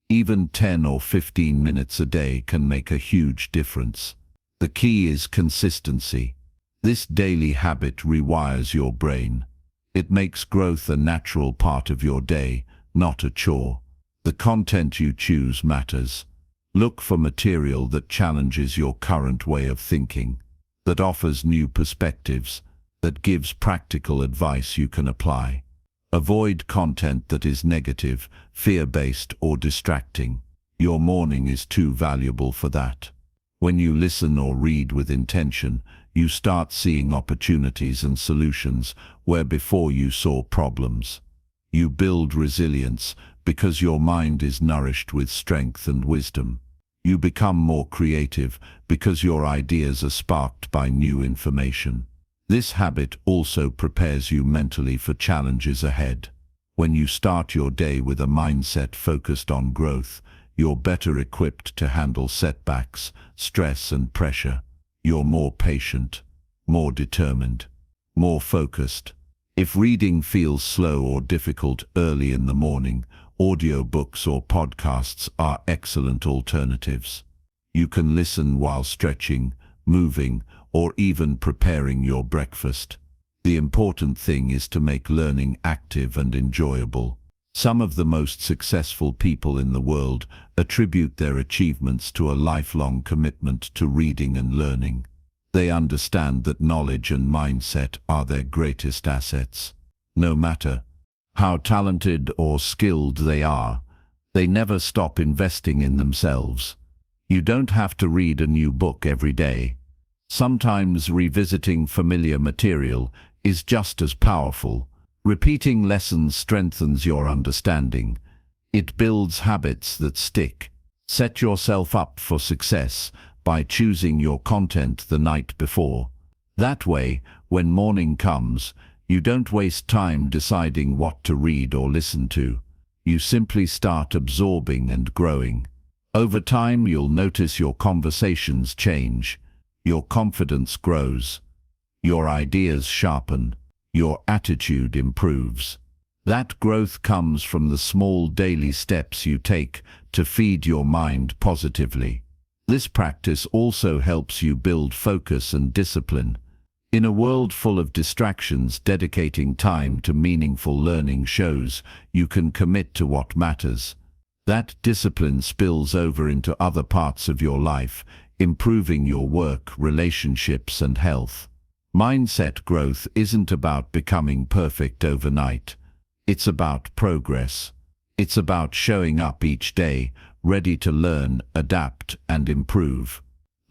Even 10 or 15 minutes a day can make a huge difference. The key is consistency. This daily habit rewires your brain. It makes growth a natural part of your day, not a chore. The content you choose matters. Look for material that challenges your current way of thinking, that offers new perspectives, that gives practical advice you can apply. Avoid content that is negative, fear-based, or distracting. Your morning is too valuable for that. When you listen or read with intention, you start seeing opportunities and solutions where before you saw problems. You build resilience because your mind is nourished with strength and wisdom. You become more creative because your ideas are sparked by new information. This habit also prepares you mentally for challenges ahead. When you start your day with a mindset focused on growth, you're better equipped to handle setbacks, stress, and pressure. You're more patient, more determined, more focused. If reading feels slow or difficult early in the morning, audiobooks or podcasts are excellent alternatives. You can listen while stretching, moving, or even preparing your breakfast. The important thing is to make learning active and enjoyable. Some of the most successful people in the world attribute their achievements to a lifelong commitment to reading and learning. They understand that knowledge and mindset are their greatest assets. No matter how talented or skilled they are, they never stop investing in themselves. You don't have to read a new book every day. Sometimes revisiting familiar material is just as powerful. Repeating lessons strengthens your understanding. It builds habits that stick. Set yourself up for success by choosing your content the night before. That way, when morning comes, you don't waste time deciding what to read or listen to. You simply start absorbing and growing. Over time, you'll notice your conversations change. Your confidence grows. Your ideas sharpen. Your attitude improves. That growth comes from the small daily steps you take to feed your mind positively. This practice also helps you build focus and discipline. In a world full of distractions, dedicating time to meaningful learning shows you can commit to what matters. That discipline spills over into other parts of your life, improving your work, relationships, and health. Mindset growth isn't about becoming perfect overnight. It's about progress. It's about showing up each day, ready to learn, adapt, and improve.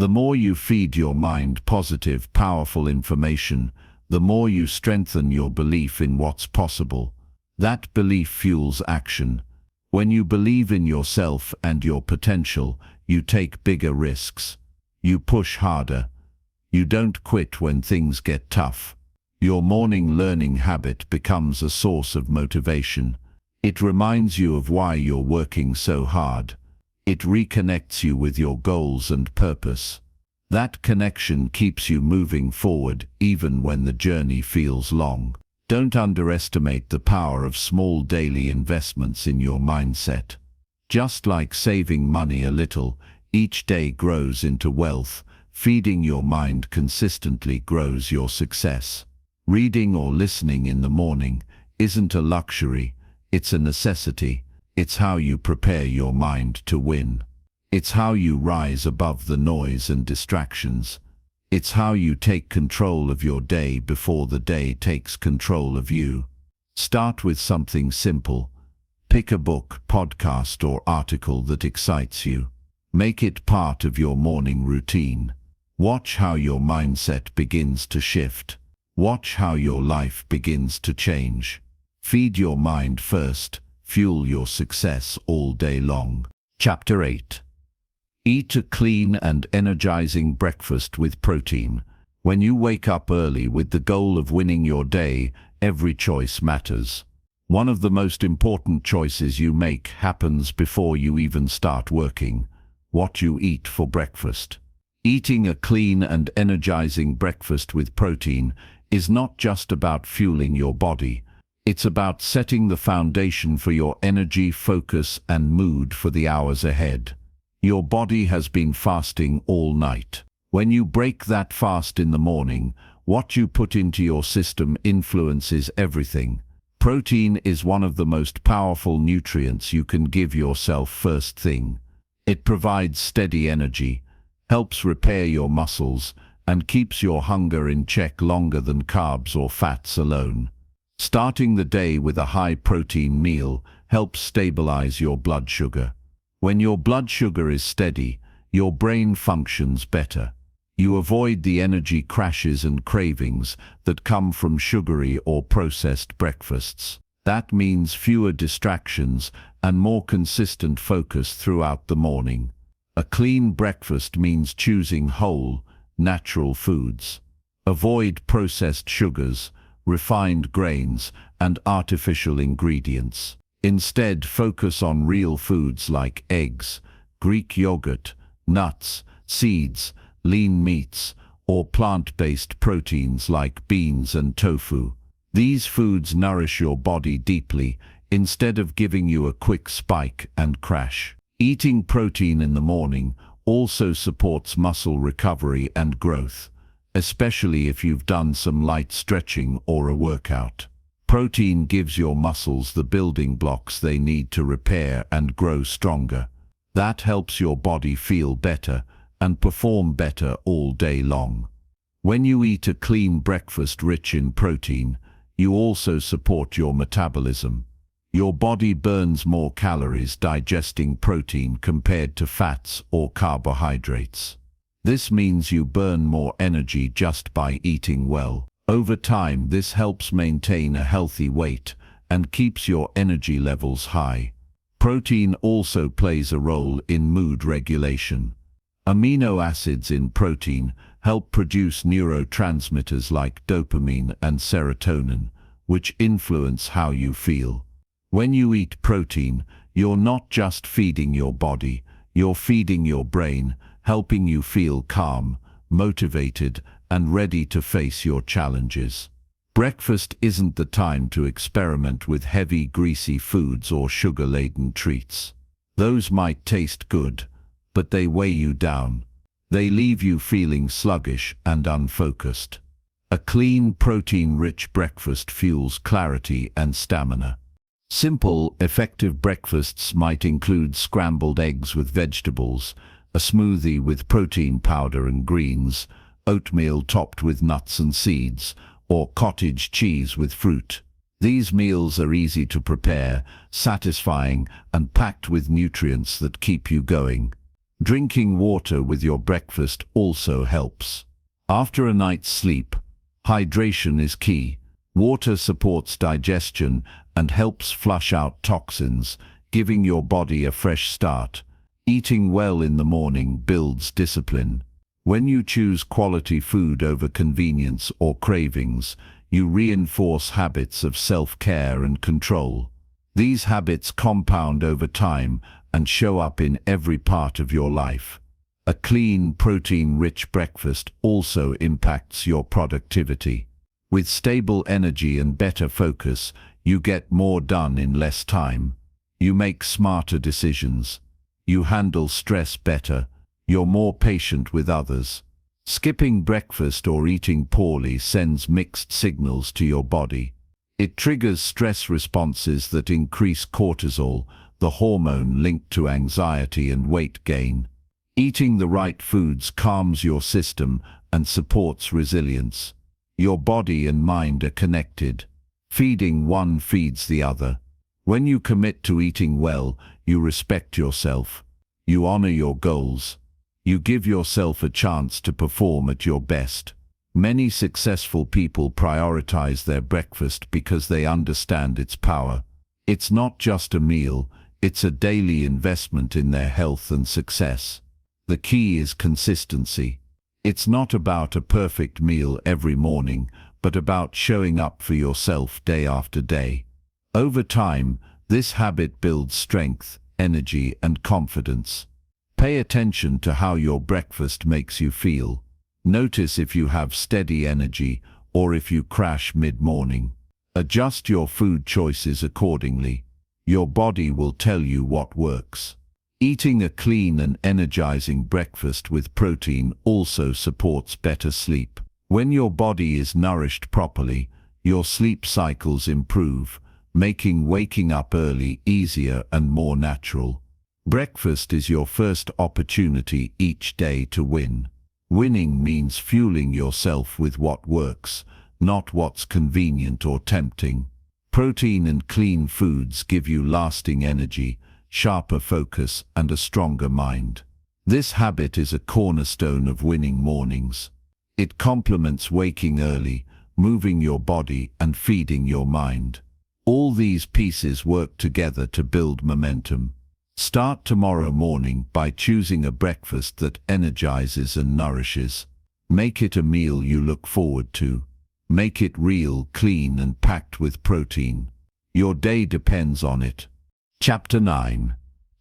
The more you feed your mind positive, powerful information, the more you strengthen your belief in what's possible. That belief fuels action. When you believe in yourself and your potential, you take bigger risks. You push harder. You don't quit when things get tough. Your morning learning habit becomes a source of motivation. It reminds you of why you're working so hard. It reconnects you with your goals and purpose. That connection keeps you moving forward even when the journey feels long. Don't underestimate the power of small daily investments in your mindset. Just like saving money a little, each day grows into wealth. Feeding your mind consistently grows your success. Reading or listening in the morning isn't a luxury, it's a necessity. It's how you prepare your mind to win. It's how you rise above the noise and distractions. It's how you take control of your day before the day takes control of you. Start with something simple. Pick a book, podcast, or article that excites you. Make it part of your morning routine. Watch how your mindset begins to shift. Watch how your life begins to change. Feed your mind first. Fuel your success all day long. Chapter 8. Eat a clean and energizing breakfast with protein. When you wake up early with the goal of winning your day, every choice matters. One of the most important choices you make happens before you even start working: what you eat for breakfast. Eating a clean and energizing breakfast with protein is not just about fueling your body. It's about setting the foundation for your energy, focus, and mood for the hours ahead. Your body has been fasting all night. When you break that fast in the morning, what you put into your system influences everything. Protein is one of the most powerful nutrients you can give yourself first thing. It provides steady energy, helps repair your muscles, and keeps your hunger in check longer than carbs or fats alone. Starting the day with a high-protein meal helps stabilize your blood sugar. When your blood sugar is steady, your brain functions better. You avoid the energy crashes and cravings that come from sugary or processed breakfasts. That means fewer distractions and more consistent focus throughout the morning. A clean breakfast means choosing whole, natural foods. Avoid processed sugars, refined grains, and artificial ingredients. Instead, focus on real foods like eggs, Greek yogurt, nuts, seeds, lean meats, or plant-based proteins like beans and tofu. These foods nourish your body deeply instead of giving you a quick spike and crash. Eating protein in the morning also supports muscle recovery and growth, especially if you've done some light stretching or a workout. Protein gives your muscles the building blocks they need to repair and grow stronger. That helps your body feel better and perform better all day long. When you eat a clean breakfast rich in protein, you also support your metabolism. Your body burns more calories digesting protein compared to fats or carbohydrates. This means you burn more energy just by eating well. Over time, this helps maintain a healthy weight and keeps your energy levels high. Protein also plays a role in mood regulation. Amino acids in protein help produce neurotransmitters like dopamine and serotonin, which influence how you feel. When you eat protein, you're not just feeding your body, you're feeding your brain, helping you feel calm, motivated, and ready to face your challenges. Breakfast isn't the time to experiment with heavy, greasy foods or sugar-laden treats. Those might taste good, but they weigh you down. They leave you feeling sluggish and unfocused. A clean, protein-rich breakfast fuels clarity and stamina. Simple, effective breakfasts might include scrambled eggs with vegetables, a smoothie with protein powder and greens, oatmeal topped with nuts and seeds, or cottage cheese with fruit. These meals are easy to prepare, satisfying, and packed with nutrients that keep you going. Drinking water with your breakfast also helps. After a night's sleep, hydration is key. Water supports digestion and helps flush out toxins, giving your body a fresh start. Eating well in the morning builds discipline. When you choose quality food over convenience or cravings, you reinforce habits of self-care and control. These habits compound over time and show up in every part of your life. A clean, protein-rich breakfast also impacts your productivity. With stable energy and better focus, you get more done in less time. You make smarter decisions. You handle stress better. You're more patient with others. Skipping breakfast or eating poorly sends mixed signals to your body. It triggers stress responses that increase cortisol, the hormone linked to anxiety and weight gain. Eating the right foods calms your system and supports resilience. Your body and mind are connected. Feeding one feeds the other. When you commit to eating well, you respect yourself. You honor your goals. You give yourself a chance to perform at your best. Many successful people prioritize their breakfast because they understand its power. It's not just a meal, it's a daily investment in their health and success. The key is consistency. It's not about a perfect meal every morning, but about showing up for yourself day after day. Over time, this habit builds strength, energy, and confidence. Pay attention to how your breakfast makes you feel. Notice if you have steady energy or if you crash mid-morning. Adjust your food choices accordingly. Your body will tell you what works. Eating a clean and energizing breakfast with protein also supports better sleep. When your body is nourished properly, your sleep cycles improve, making waking up early easier and more natural. Breakfast is your first opportunity each day to win. Winning means fueling yourself with what works, not what's convenient or tempting. Protein and clean foods give you lasting energy, sharper focus, and a stronger mind. This habit is a cornerstone of winning mornings. It complements waking early, moving your body, and feeding your mind. All these pieces work together to build momentum. Start tomorrow morning by choosing a breakfast that energizes and nourishes. Make it a meal you look forward to. Make it real, clean, and packed with protein. Your day depends on it. Chapter 9.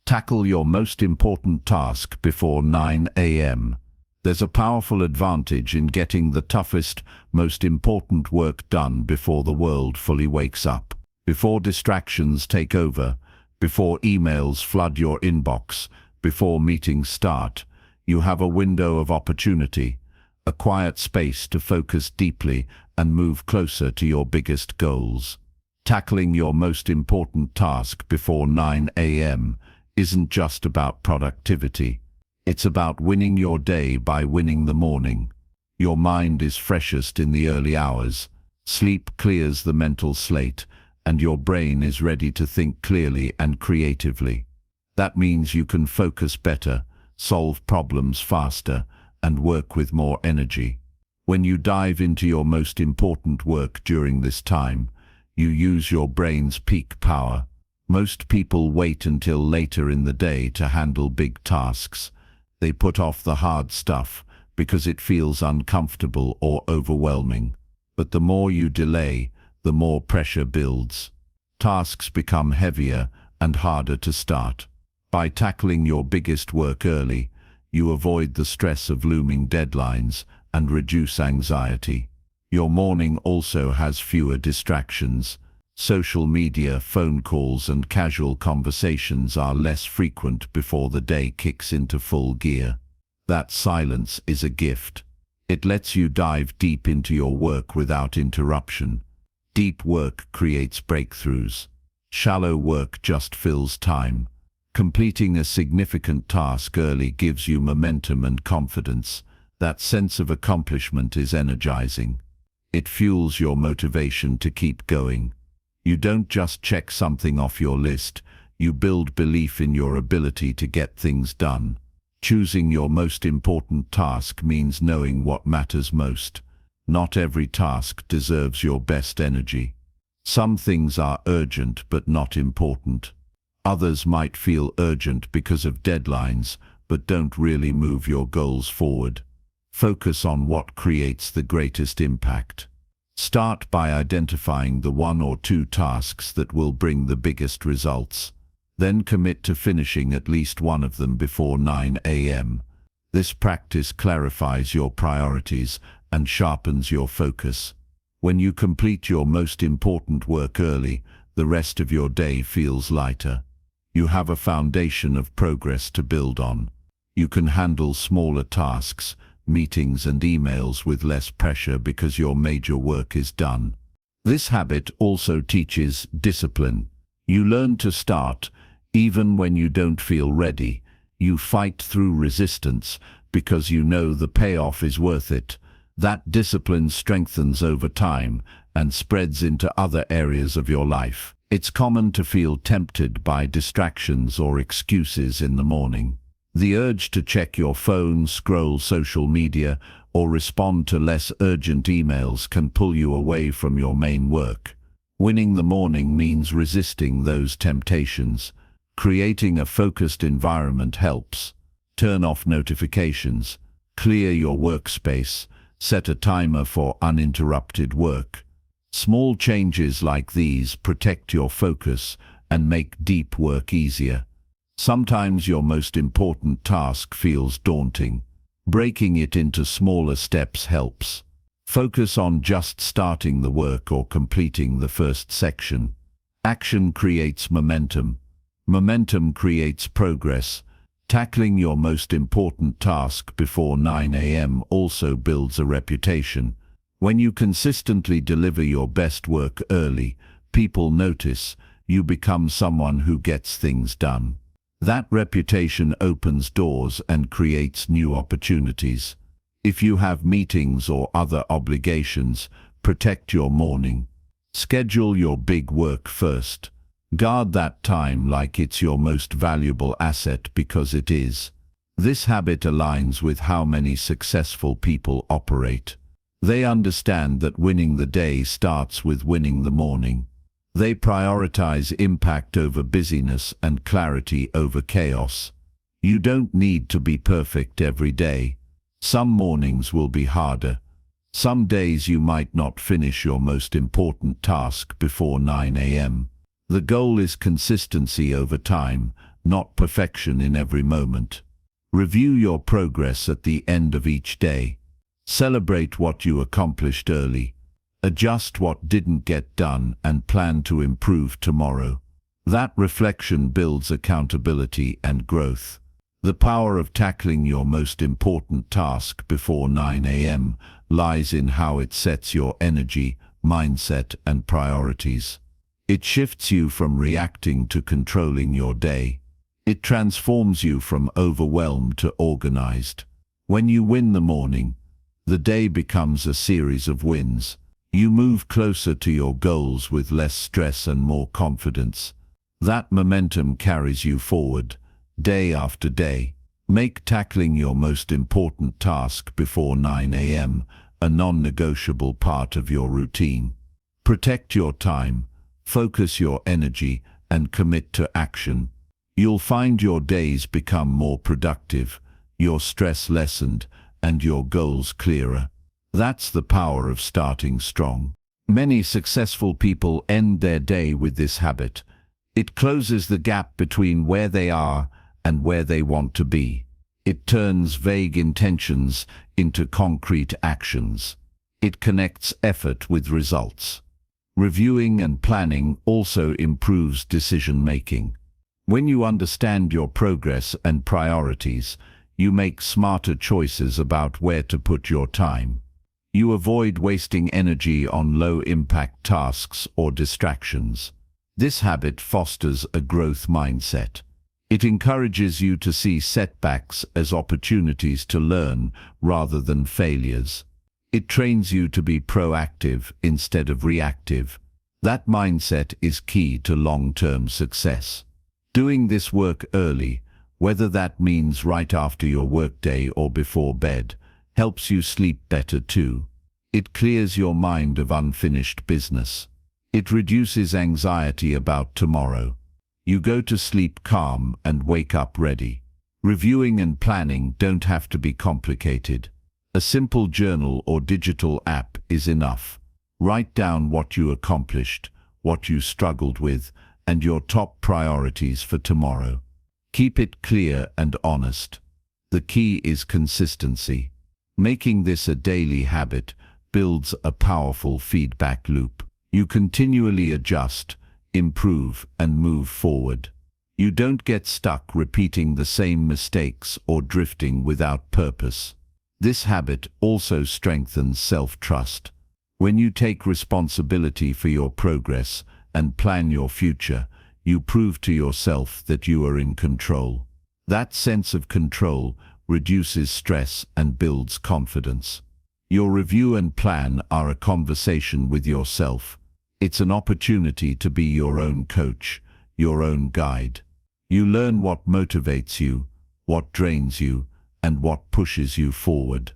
Tackle your most important task before 9 a.m. There's a powerful advantage in getting the toughest, most important work done before the world fully wakes up. Before distractions take over, before emails flood your inbox, before meetings start, you have a window of opportunity, a quiet space to focus deeply and move closer to your biggest goals. Tackling your most important task before 9 a.m. isn't just about productivity. It's about winning your day by winning the morning. Your mind is freshest in the early hours. Sleep clears the mental slate, and your brain is ready to think clearly and creatively. That means you can focus better, solve problems faster, and work with more energy. When you dive into your most important work during this time, you use your brain's peak power. Most people wait until later in the day to handle big tasks. They put off the hard stuff because it feels uncomfortable or overwhelming. But the more you delay, the more pressure builds. Tasks become heavier and harder to start. By tackling your biggest work early, you avoid the stress of looming deadlines and reduce anxiety. Your morning also has fewer distractions. Social media, phone calls, and casual conversations are less frequent before the day kicks into full gear. That silence is a gift. It lets you dive deep into your work without interruption. Deep work creates breakthroughs. Shallow work just fills time. Completing a significant task early gives you momentum and confidence. That sense of accomplishment is energizing. It fuels your motivation to keep going. You don't just check something off your list, you build belief in your ability to get things done. Choosing your most important task means knowing what matters most. Not every task deserves your best energy. Some things are urgent but not important. Others might feel urgent because of deadlines, but don't really move your goals forward. Focus on what creates the greatest impact. Start by identifying the 1 or 2 tasks that will bring the biggest results. Then commit to finishing at least one of them before 9 a.m. This practice clarifies your priorities and sharpens your focus. When you complete your most important work early, the rest of your day feels lighter. You have a foundation of progress to build on. You can handle smaller tasks, meetings and emails with less pressure because your major work is done. This habit also teaches discipline. You learn to start, even when you don't feel ready. You fight through resistance because you know the payoff is worth it. That discipline strengthens over time and spreads into other areas of your life. It's common to feel tempted by distractions or excuses in the morning. The urge to check your phone, scroll social media, or respond to less urgent emails can pull you away from your main work. Winning the morning means resisting those temptations. Creating a focused environment helps. Turn off notifications, clear your workspace, set a timer for uninterrupted work. Small changes like these protect your focus and make deep work easier. Sometimes your most important task feels daunting. Breaking it into smaller steps helps. Focus on just starting the work or completing the first section. Action creates momentum. Momentum creates progress. Tackling your most important task before 9 a.m. also builds a reputation. When you consistently deliver your best work early, people notice. You become someone who gets things done. That reputation opens doors and creates new opportunities. If you have meetings or other obligations, protect your morning. Schedule your big work first. Guard that time like it's your most valuable asset because it is. This habit aligns with how many successful people operate. They understand that winning the day starts with winning the morning. They prioritize impact over busyness and clarity over chaos. You don't need to be perfect every day. Some mornings will be harder. Some days you might not finish your most important task before 9 a.m. The goal is consistency over time, not perfection in every moment. Review your progress at the end of each day. Celebrate what you accomplished early. Adjust what didn't get done and plan to improve tomorrow. That reflection builds accountability and growth. The power of tackling your most important task before 9 a.m. lies in how it sets your energy, mindset, and priorities. It shifts you from reacting to controlling your day. It transforms you from overwhelmed to organized. When you win the morning, the day becomes a series of wins. You move closer to your goals with less stress and more confidence. That momentum carries you forward, day after day. Make tackling your most important task before 9 a.m. a non-negotiable part of your routine. Protect your time, focus your energy, and commit to action. You'll find your days become more productive, your stress lessened, and your goals clearer. That's the power of starting strong. Many successful people end their day with this habit. It closes the gap between where they are and where they want to be. It turns vague intentions into concrete actions. It connects effort with results. Reviewing and planning also improves decision-making. When you understand your progress and priorities, you make smarter choices about where to put your time. You avoid wasting energy on low-impact tasks or distractions. This habit fosters a growth mindset. It encourages you to see setbacks as opportunities to learn rather than failures. It trains you to be proactive instead of reactive. That mindset is key to long-term success. Doing this work early, Whether that means right after your workday or before bed, helps you sleep better too. It clears your mind of unfinished business. It reduces anxiety about tomorrow. You go to sleep calm and wake up ready. Reviewing and planning don't have to be complicated. A simple journal or digital app is enough. Write down what you accomplished, what you struggled with, and your top priorities for tomorrow. Keep it clear and honest. The key is consistency. Making this a daily habit builds a powerful feedback loop. You continually adjust, improve, and move forward. You don't get stuck repeating the same mistakes or drifting without purpose. This habit also strengthens self-trust. When you take responsibility for your progress and plan your future, you prove to yourself that you are in control. That sense of control reduces stress and builds confidence. Your review and plan are a conversation with yourself. It's an opportunity to be your own coach, your own guide. You learn what motivates you, what drains you, and what pushes you forward.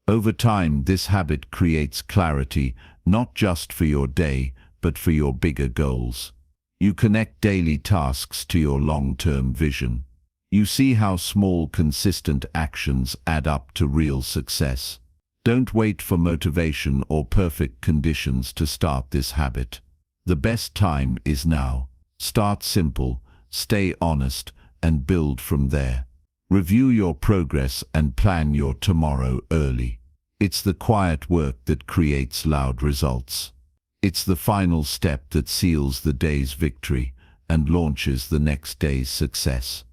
Over time, this habit creates clarity, not just for your day, but for your bigger goals. You connect daily tasks to your long-term vision. You see how small, consistent actions add up to real success. Don't wait for motivation or perfect conditions to start this habit. The best time is now. Start simple, stay honest, and build from there. Review your progress and plan your tomorrow early. It's the quiet work that creates loud results. It's the final step that seals the day's victory and launches the next day's success.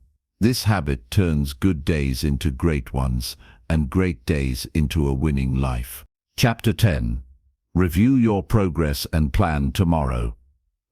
This habit turns good days into great ones and great days into a winning life. Chapter 10. Review your progress and plan tomorrow.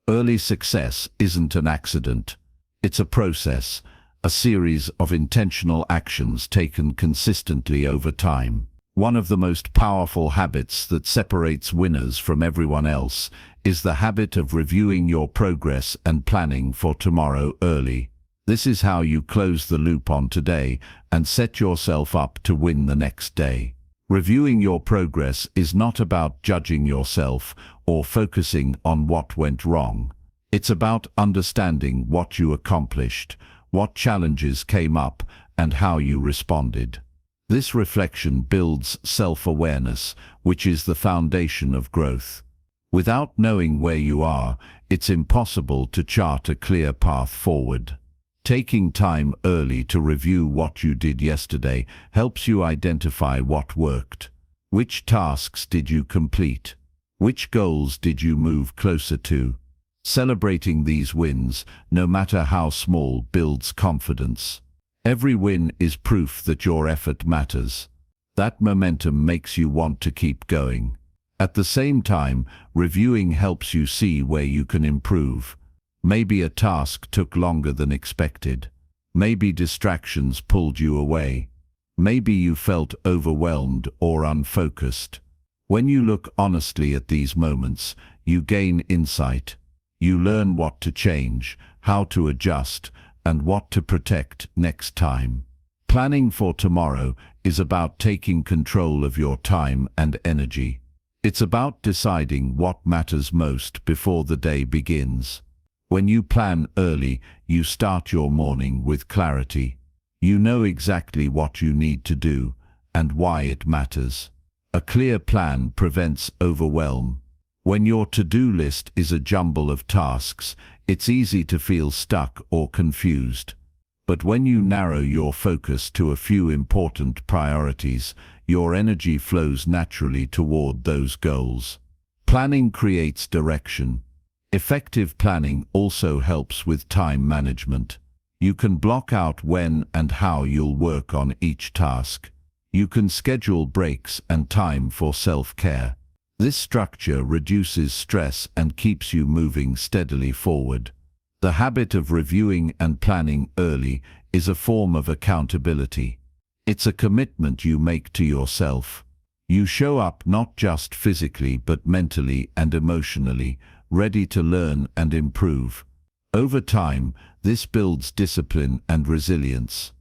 Early success isn't an accident. It's a process, a series of intentional actions taken consistently over time. One of the most powerful habits that separates winners from everyone else is the habit of reviewing your progress and planning for tomorrow early. This is how you close the loop on today and set yourself up to win the next day. Reviewing your progress is not about judging yourself or focusing on what went wrong. It's about understanding what you accomplished, what challenges came up, and how you responded. This reflection builds self-awareness, which is the foundation of growth. Without knowing where you are, it's impossible to chart a clear path forward. Taking time early to review what you did yesterday helps you identify what worked. Which tasks did you complete? Which goals did you move closer to? Celebrating these wins, no matter how small, builds confidence. Every win is proof that your effort matters. That momentum makes you want to keep going. At the same time, reviewing helps you see where you can improve. Maybe a task took longer than expected. Maybe distractions pulled you away. Maybe you felt overwhelmed or unfocused. When you look honestly at these moments, you gain insight. You learn what to change, how to adjust, and what to protect next time. Planning for tomorrow is about taking control of your time and energy. It's about deciding what matters most before the day begins. When you plan early, you start your morning with clarity. You know exactly what you need to do and why it matters. A clear plan prevents overwhelm. When your to-do list is a jumble of tasks, it's easy to feel stuck or confused. But when you narrow your focus to a few important priorities, your energy flows naturally toward those goals. Planning creates direction. Effective planning also helps with time management. You can block out when and how you'll work on each task. You can schedule breaks and time for self-care. This structure reduces stress and keeps you moving steadily forward. The habit of reviewing and planning early is a form of accountability. It's a commitment you make to yourself. You show up not just physically but mentally and emotionally, ready to learn and improve. Over time, this builds discipline and resilience.